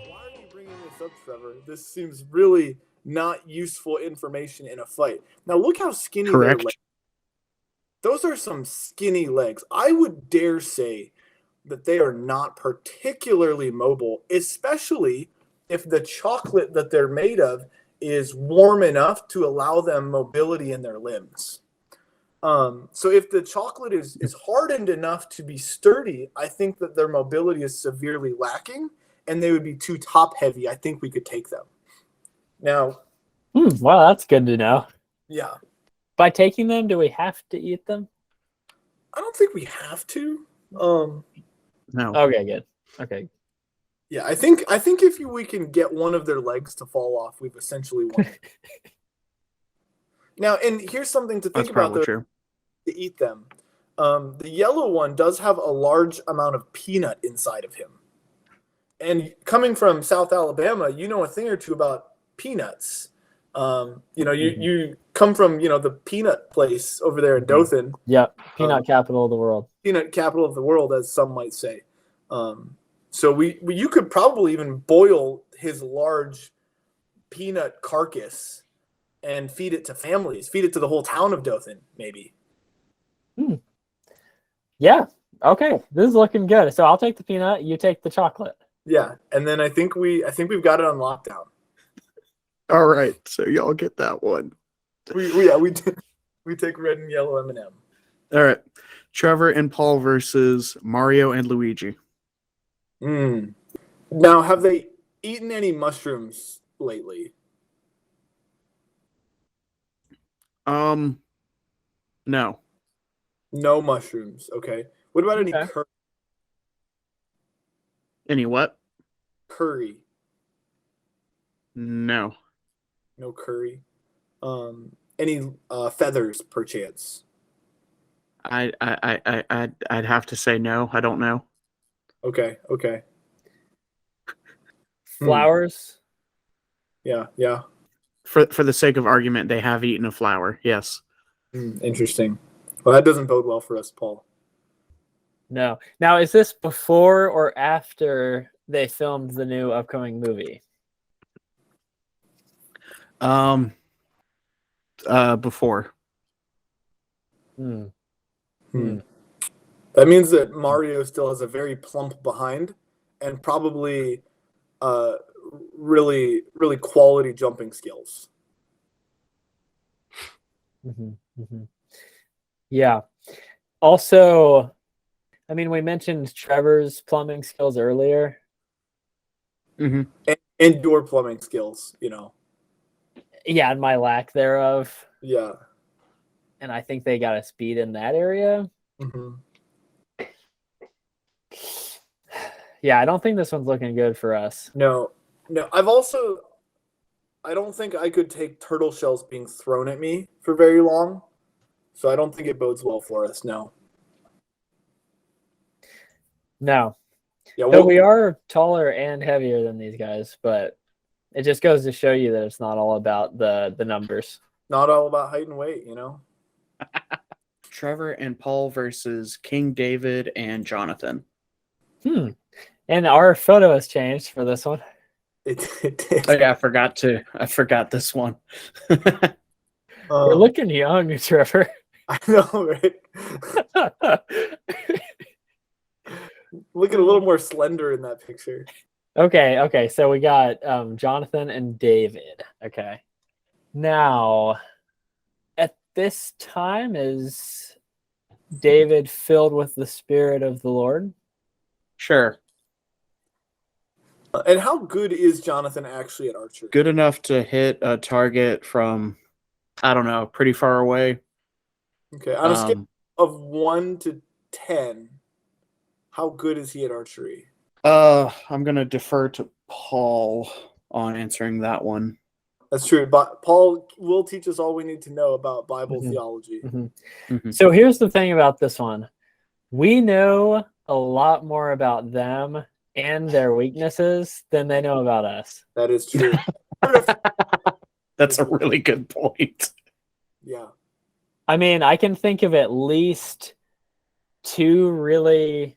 Why are you bringing this up, Trevor? This seems really not useful information in a fight. Now look how skinny their legs. Those are some skinny legs. I would dare say that they are not particularly mobile, especially if the chocolate that they're made of is warm enough to allow them mobility in their limbs. So if the chocolate is hardened enough to be sturdy, I think that their mobility is severely lacking and they would be too top heavy. I think we could take them. Now, well, that's good to know. Yeah. By taking them, do we have to eat them? I don't think we have to. No. Okay, good. Okay. Yeah, I think if we can get one of their legs to fall off, we've essentially won. Now, and here's something to think about to eat them. The yellow one does have a large amount of peanut inside of him. And coming from South Alabama, you know a thing or two about peanuts. You come from, the peanut place over there in Dothan. Yeah, peanut capital of the world. Peanut capital of the world, as some might say. So you could probably even boil his large peanut carcass and feed it to families, feed it to the whole town of Dothan, maybe. Yeah. Okay. This is looking good. So I'll take the peanut. You take the chocolate. Yeah, and then I think we've got it on lockdown. All right, so y'all get that one. We take red and yellow M&M. All right, Trevor and Paul versus Mario and Luigi. Now, have they eaten any mushrooms lately? No. No mushrooms. Okay. What about any curry? Any what? Curry. No. No curry. Any feathers, perchance? I'd have to say no. I don't know. Okay. Flowers. Yeah. For the sake of argument, they have eaten a flower. Yes. Interesting. Well, that doesn't bode well for us, Paul. No. Now, is this before or after they filmed the new upcoming movie? Before. Hmm. That means that Mario still has a very plump behind and probably really, really quality jumping skills. Yeah. Also, I mean, we mentioned Trevor's plumbing skills earlier. And indoor plumbing skills, Yeah, and my lack thereof. Yeah. And I think they got a speed in that area. Yeah, I don't think this one's looking good for us. No. I don't think I could take turtle shells being thrown at me for very long. So I don't think it bodes well for us, no. No. Yeah, So we are taller and heavier than these guys, but it just goes to show you that it's not all about the numbers. Not all about height and weight, Trevor and Paul versus King David and Jonathan. And our photo has changed for this one. It did. Oh, yeah, I forgot this one. You're looking young, Trevor. I know, right? Looking a little more slender in that picture. Okay. So we got Jonathan and David. Okay. Now, at this time, is David filled with the Spirit of the Lord? Sure. And how good is Jonathan actually at archery? Good enough to hit a target from, I don't know, pretty far away. Okay. On a scale of 1 to 10, how good is he at archery? I'm going to defer to Paul on answering that one. That's true. But Paul will teach us all we need to know about Bible theology. So here's the thing about this one. We know a lot more about them and their weaknesses than they know about us. That is true. That's a really good point. Yeah. I mean, I can think of at least 2 really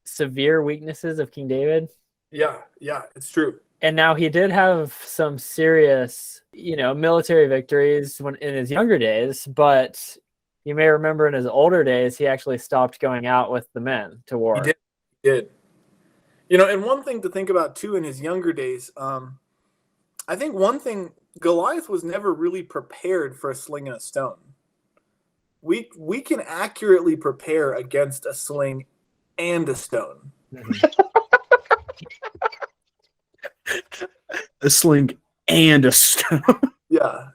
severe weaknesses of King David. Yeah, it's true. And now he did have some serious, military victories in his younger days, but you may remember in his older days, he actually stopped going out with the men to war. He did. And one thing to think about too in his younger days, I think one thing, Goliath was never really prepared for a sling and a stone. We can accurately prepare against a sling and a stone. A sling and a stone. Yeah.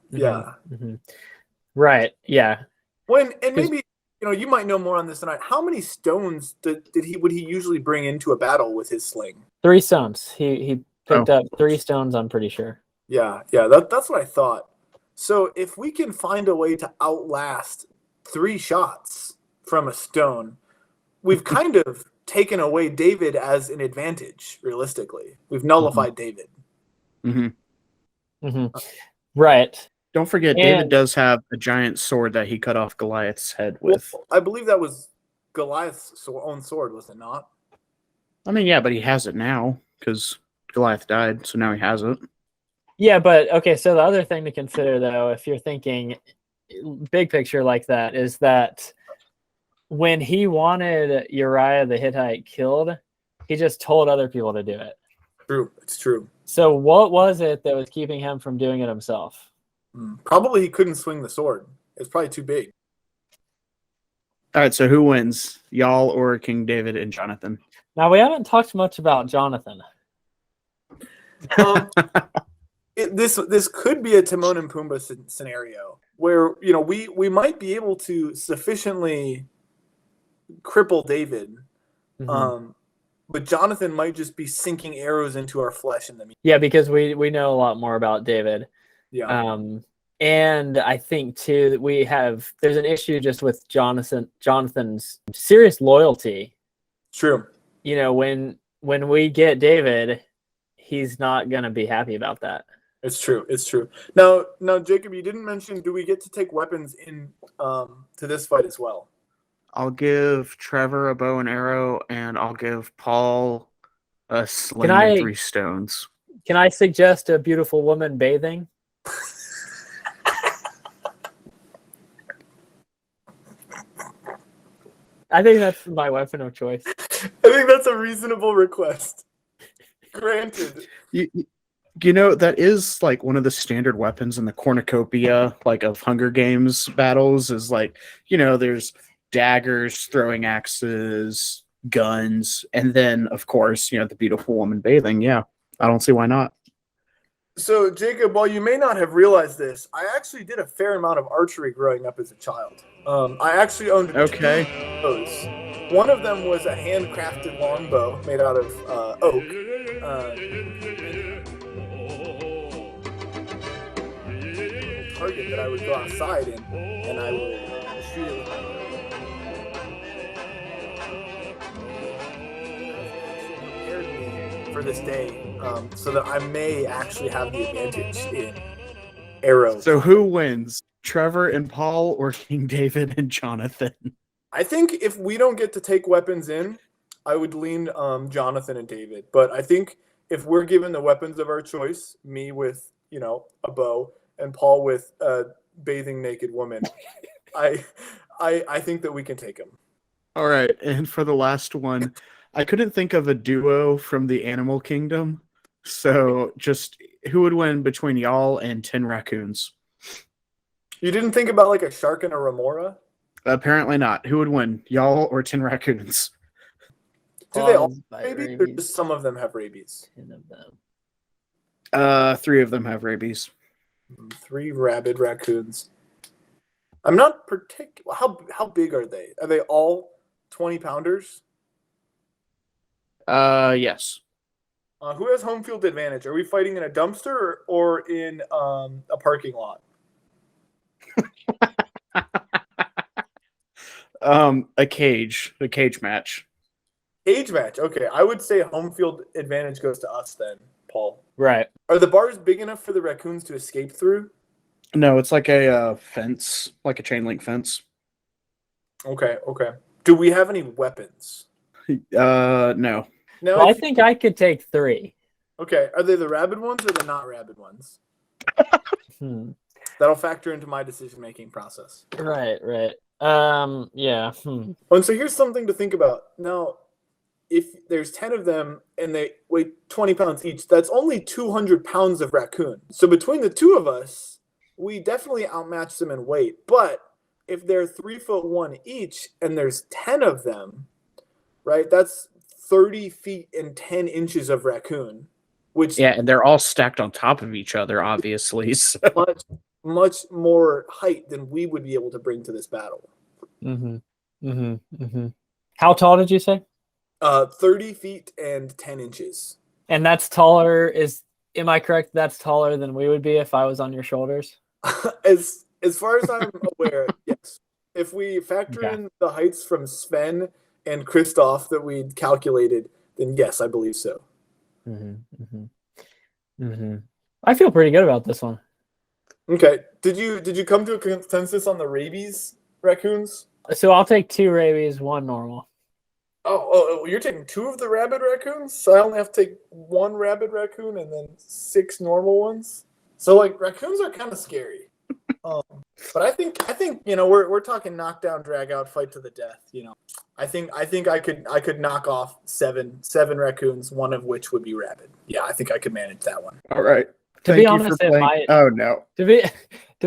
Right. Yeah. Maybe you might know more on this than I. How many stones would he usually bring into a battle with his sling? 3 stones. He picked up 3 stones, I'm pretty sure. Yeah. That's what I thought. So if we can find a way to outlast 3 shots from a stone, we've kind of taken away David as an advantage. Realistically, we've nullified David. Right. Don't forget, David does have a giant sword that he cut off Goliath's head with. Well, I believe that was Goliath's own sword, was it not? I mean, yeah, but he has it now because Goliath died, so now he has it. Yeah, but okay, so the other thing to consider, though, if you're thinking big picture like that, is that when he wanted Uriah the Hittite killed, he just told other people to do it. True. It's true. So what was it that was keeping him from doing it himself? Probably he couldn't swing the sword. It's probably too big. All right, so who wins, y'all or King David and Jonathan? Now, we haven't talked much about Jonathan. This could be a Timon and Pumbaa scenario where we might be able to sufficiently cripple David, but Jonathan might just be sinking arrows into our flesh in the meantime. Yeah, because we know a lot more about David. Yeah. And I think too that there's an issue just with Jonathan's serious loyalty. True. You know, when we get David, he's not gonna be happy about that. It's true. It's true. Now, Jacob, you didn't mention. Do we get to take weapons in to this fight as well? I'll give Trevor a bow and arrow, and I'll give Paul a sling and 3 stones. Can I suggest a beautiful woman bathing? I think that's my weapon of choice. I think that's a reasonable request. Granted. You know, that is like one of the standard weapons in the cornucopia, like of Hunger Games battles, is like, you know, there's daggers, throwing axes, guns, and then, of course, you know, the beautiful woman bathing. Yeah, I don't see why not. So, Jacob, while you may not have realized this, I actually did a fair amount of archery growing up as a child. I actually owned 2 bows. One of them was a handcrafted longbow made out of oak. Target that I would go outside in, and I would shoot it with my bow. Prepared me for this day, so that I may actually have the advantage in arrows. So who wins, Trevor and Paul, or King David and Jonathan? I think if we don't get to take weapons in, I would lean Jonathan and David. But I think if we're given the weapons of our choice, me with, you know, a bow and Paul with a bathing naked woman, I think that we can take them. All right, and for the last one, I couldn't think of a duo from the animal kingdom. So just who would win between y'all and 10 raccoons? You didn't think about like a shark and a remora? Apparently not. Who would win, y'all or 10 raccoons? Do they all have rabies, or just some of them have rabies? 10 of them. 3 of them have rabies. 3 rabid raccoons. I'm not particular. How big are they? Are they all 20-pounders? Yes. Who has home field advantage? Are we fighting in a dumpster or in a parking lot? A cage match. Cage match. Okay, I would say home field advantage goes to us then, Paul. Right. Are the bars big enough for the raccoons to escape through? No, it's like a fence, like a chain link fence. Okay. Do we have any weapons? No. No. Well, I think I could take 3. Okay, are they the rabid ones or the not rabid ones? That'll factor into my decision-making process. Right. Yeah. Oh, and so here's something to think about. Now, if there's 10 of them and they weigh 20 pounds each, that's only 200 pounds of raccoon. So between the 2 of us, we definitely outmatch them in weight. But if they're 3'1" each and there's 10 of them, right, that's 30 feet and 10 inches of raccoon. Which, yeah, and they're all stacked on top of each other, obviously. So. much more height than we would be able to bring to this battle. How tall did you say? 30 feet and 10 inches. And that's taller. Am I correct? That's taller than we would be if I was on your shoulders? As far as I'm aware, yes. If we factor in the heights from Sven and Christoph that we'd calculated, then yes, I believe so. I feel pretty good about this one. Okay. Did you come to a consensus on the rabies raccoons? So I'll take 2 rabies, 1 normal. Oh, you're taking 2 of the rabid raccoons? So I only have to take 1 rabid raccoon and then 6 normal ones? So like raccoons are kind of scary. But I think you know we're talking knockdown, drag out, fight to the death. You know, I think I could knock off seven raccoons, one of which would be rabid. Yeah, I think I could manage that one. All right. To be honest, it might. Oh no. To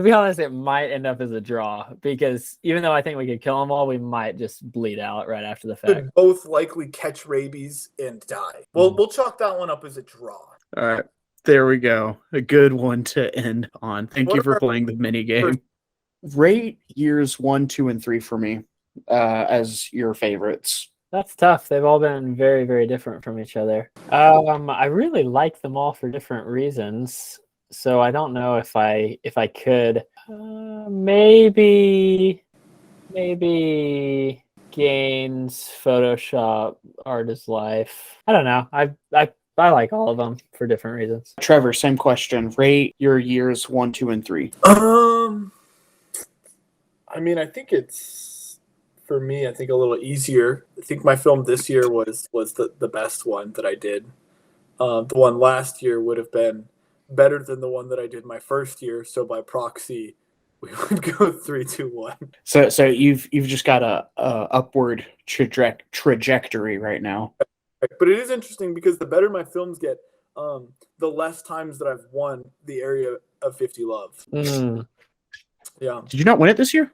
be honest, it might end up as a draw because even though I think we could kill them all, we might just bleed out right after the fact. Could both likely catch rabies and die. Well, we'll chalk that one up as a draw. All right. There we go. A good one to end on. Thank you for playing the mini game. Rate years 1, 2, and 3 for me as your favorites. That's tough. They've all been very, very different from each other. I really like them all for different reasons. So I don't know if I could. Maybe Gaines, Photoshop, Art is Life. I don't know. I like all of them for different reasons. Trevor, same question. Rate your years 1, 2, and 3. I mean, I think it's, for me, I think a little easier. I think my film this year was the best one that I did. The one last year would have been better than the one that I did my first year. So by proxy, we would go 3, 2, 1. So you've just got a upward trajectory right now. But it is interesting because the better my films get, the less times that I've won the area of 50 Love. Yeah. Did you not win it this year?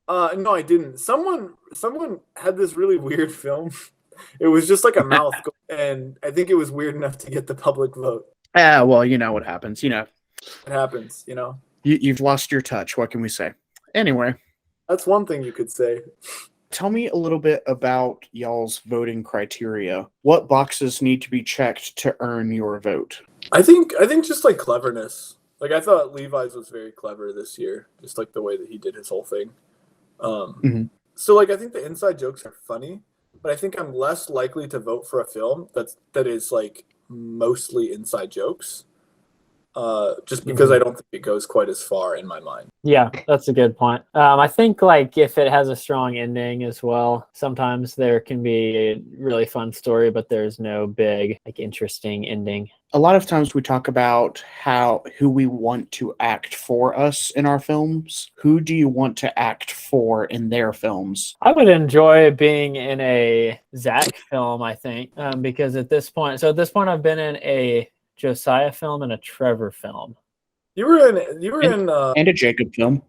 No, I didn't. Someone had this really weird film. It was just like a mouth, and I think it was weird enough to get the public vote. Well, you know what happens. You know, It happens, you've lost your touch. What can we say? Anyway, That's one thing you could say. tell me a little bit about y'all's voting criteria. What boxes need to be checked to earn your vote? I think just like cleverness. Like I thought Levi's was very clever this year, just like the way that he did his whole thing. So like I think the inside jokes are funny, but I think I'm less likely to vote for a film that is like mostly inside jokes. Just because I don't think it goes quite as far in my mind. Yeah, that's a good point. I think like if it has a strong ending as well, sometimes there can be a really fun story, but there's no big like interesting ending. A lot of times we talk about who we want to act for us in our films. Who do you want to act for in their films? I would enjoy being in a Zach film, I think, because at this point I've been in a Josiah film and a Trevor film. You were in And a Jacob film.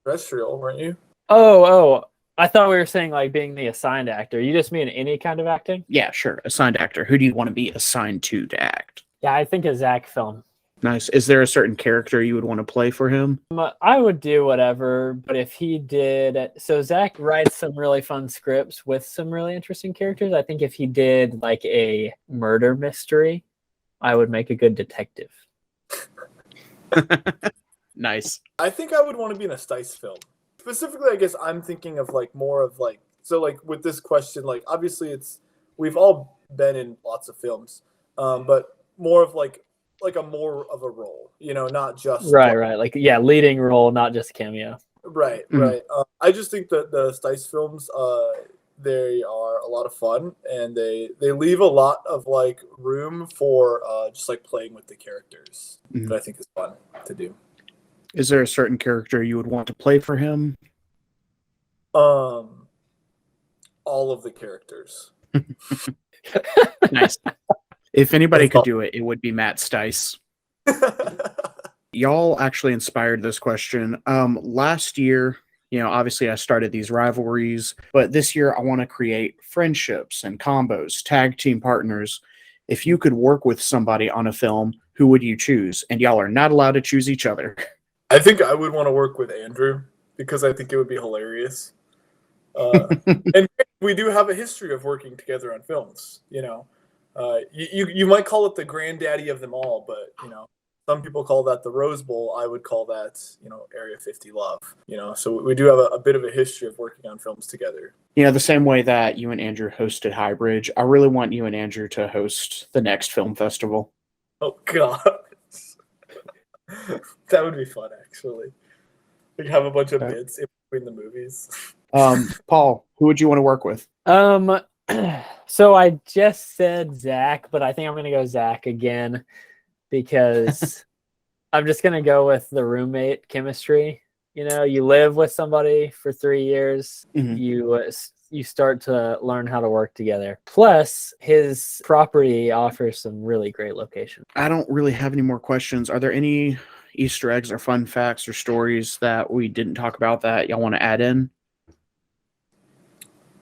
Terrestrial, weren't you? Oh, I thought we were saying like being the assigned actor. You just mean any kind of acting? Yeah, sure. Assigned actor. Who do you want to be assigned to act? Yeah, I think a Zach film. Nice. Is there a certain character you would want to play for him? I would do whatever, but if he did, so Zach writes some really fun scripts with some really interesting characters. I think if he did like a murder mystery, I would make a good detective. Nice. I think I would want to be in a Stice film. Specifically, I guess I'm thinking of like more of like, so like with this question, like obviously we've all been in lots of films, but more of like a more of a role, not just right. Like, yeah, leading role, not just cameo. Right. I just think that the Stice films, they are a lot of fun, and they leave a lot of like room for just like playing with the characters that I think is fun to do. Is there a certain character you would want to play for him? All of the characters. Nice. If anybody could do it, it would be Matt Stice. Y'all actually inspired this question. Last year, obviously I started these rivalries, but this year I want to create friendships and combos, tag team partners. If you could work with somebody on a film, who would you choose? And y'all are not allowed to choose each other. I think I would want to work with Andrew because I think it would be hilarious. And we do have a history of working together on films, You might call it the granddaddy of them all, but, some people call that the Rose Bowl. I would call that, Area 50 Love, So we do have a bit of a history of working on films together. The same way that you and Andrew hosted High Bridge, I really want you and Andrew to host the next film festival. Oh, God. That would be fun, actually. We have a bunch of bits in between the movies. Paul, who would you want to work with? So I just said Zach, but I think I'm going to go Zach again because I'm just going to go with the roommate chemistry. You live with somebody for 3 years, you start to learn how to work together. Plus, his property offers some really great locations. I don't really have any more questions. Are there any Easter eggs or fun facts or stories that we didn't talk about that y'all want to add in?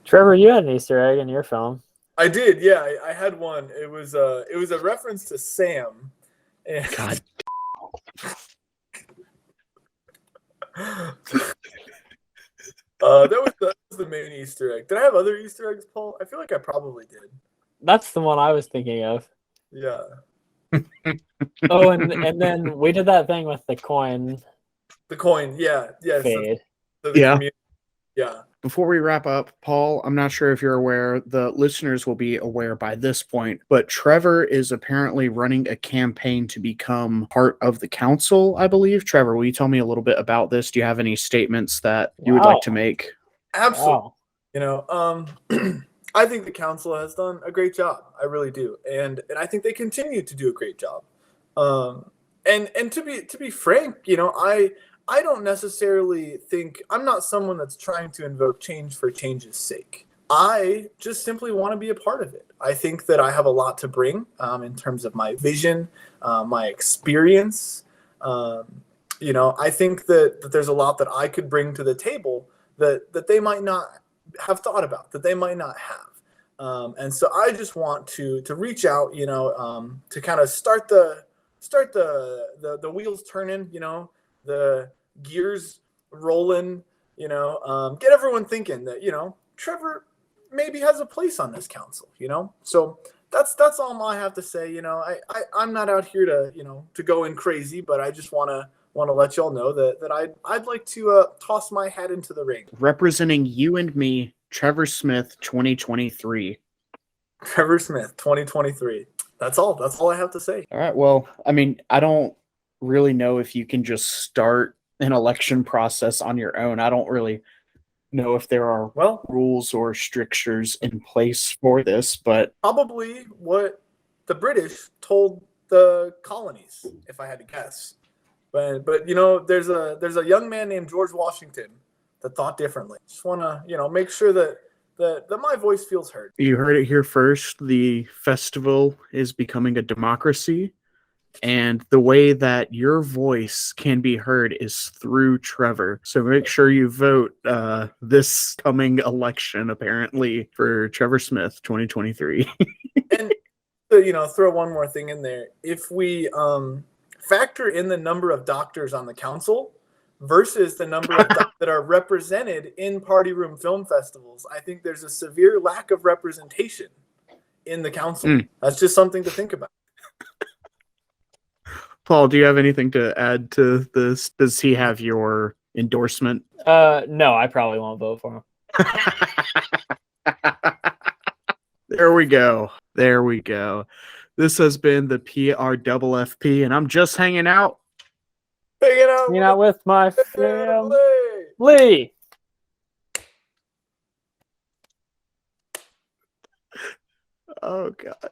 Trevor, you had an Easter egg in your film. I did, yeah. I had one. It was a reference to Sam. And God. That was the main Easter egg. Did I have other Easter eggs, Paul? I feel like I probably did. That's the one I was thinking of. Yeah. Oh, and then we did that thing with the coin The coin. Yeah. Yeah. fade. So the Yeah. community. Yeah. Before we wrap up, Paul, I'm not sure if you're aware, the listeners will be aware by this point, but Trevor is apparently running a campaign to become part of the council, I believe. Trevor, will you tell me a little bit about this? Do you have any statements that you would like to make? Absolutely. Wow. You know, I think the council has done a great job. I really do, and I think they continue to do a great job. And to be frank, you know, I don't necessarily think I'm not someone that's trying to invoke change for change's sake. I just simply want to be a part of it. I think that I have a lot to bring in terms of my vision, my experience. You know, I think that there's a lot that I could bring to the table that they might not have thought about, that they might not have. And so I just want to reach out, you know, to kind of start the wheels turning, you know, the gears rolling, you know, get everyone thinking that, you know, Trevor maybe has a place on this council, you know. So that's all I have to say. You know, I'm not out here to, you know, to go in crazy, but I just want to let y'all know that I'd like to toss my hat into the ring. Representing you and me, Trevor Smith, 2023. Trevor Smith, 2023. That's all I have to say. All right. Well, I mean, I don't really know if you can just start an election process on your own. I don't really know if there are rules or strictures in place for this, but probably what the British told the colonies, if I had to guess. But you know, there's a young man named George Washington that thought differently. Just want to, you know, make sure that my voice feels heard. You heard it here first. The festival is becoming a democracy, and the way that your voice can be heard is through Trevor. So make sure you vote this coming election, apparently, for Trevor Smith 2023. And you know, throw one more thing in there. If we factor in the number of doctors on the council versus the number of that are represented in party room film festivals, I think there's a severe lack of representation in the council. That's just something to think about. Paul, do you have anything to add to this? Does he have your endorsement? No, I probably won't vote for him. There we go. There we go. This has been the PRFFP, and I'm just hanging out. Hanging out with my family. Oh, God.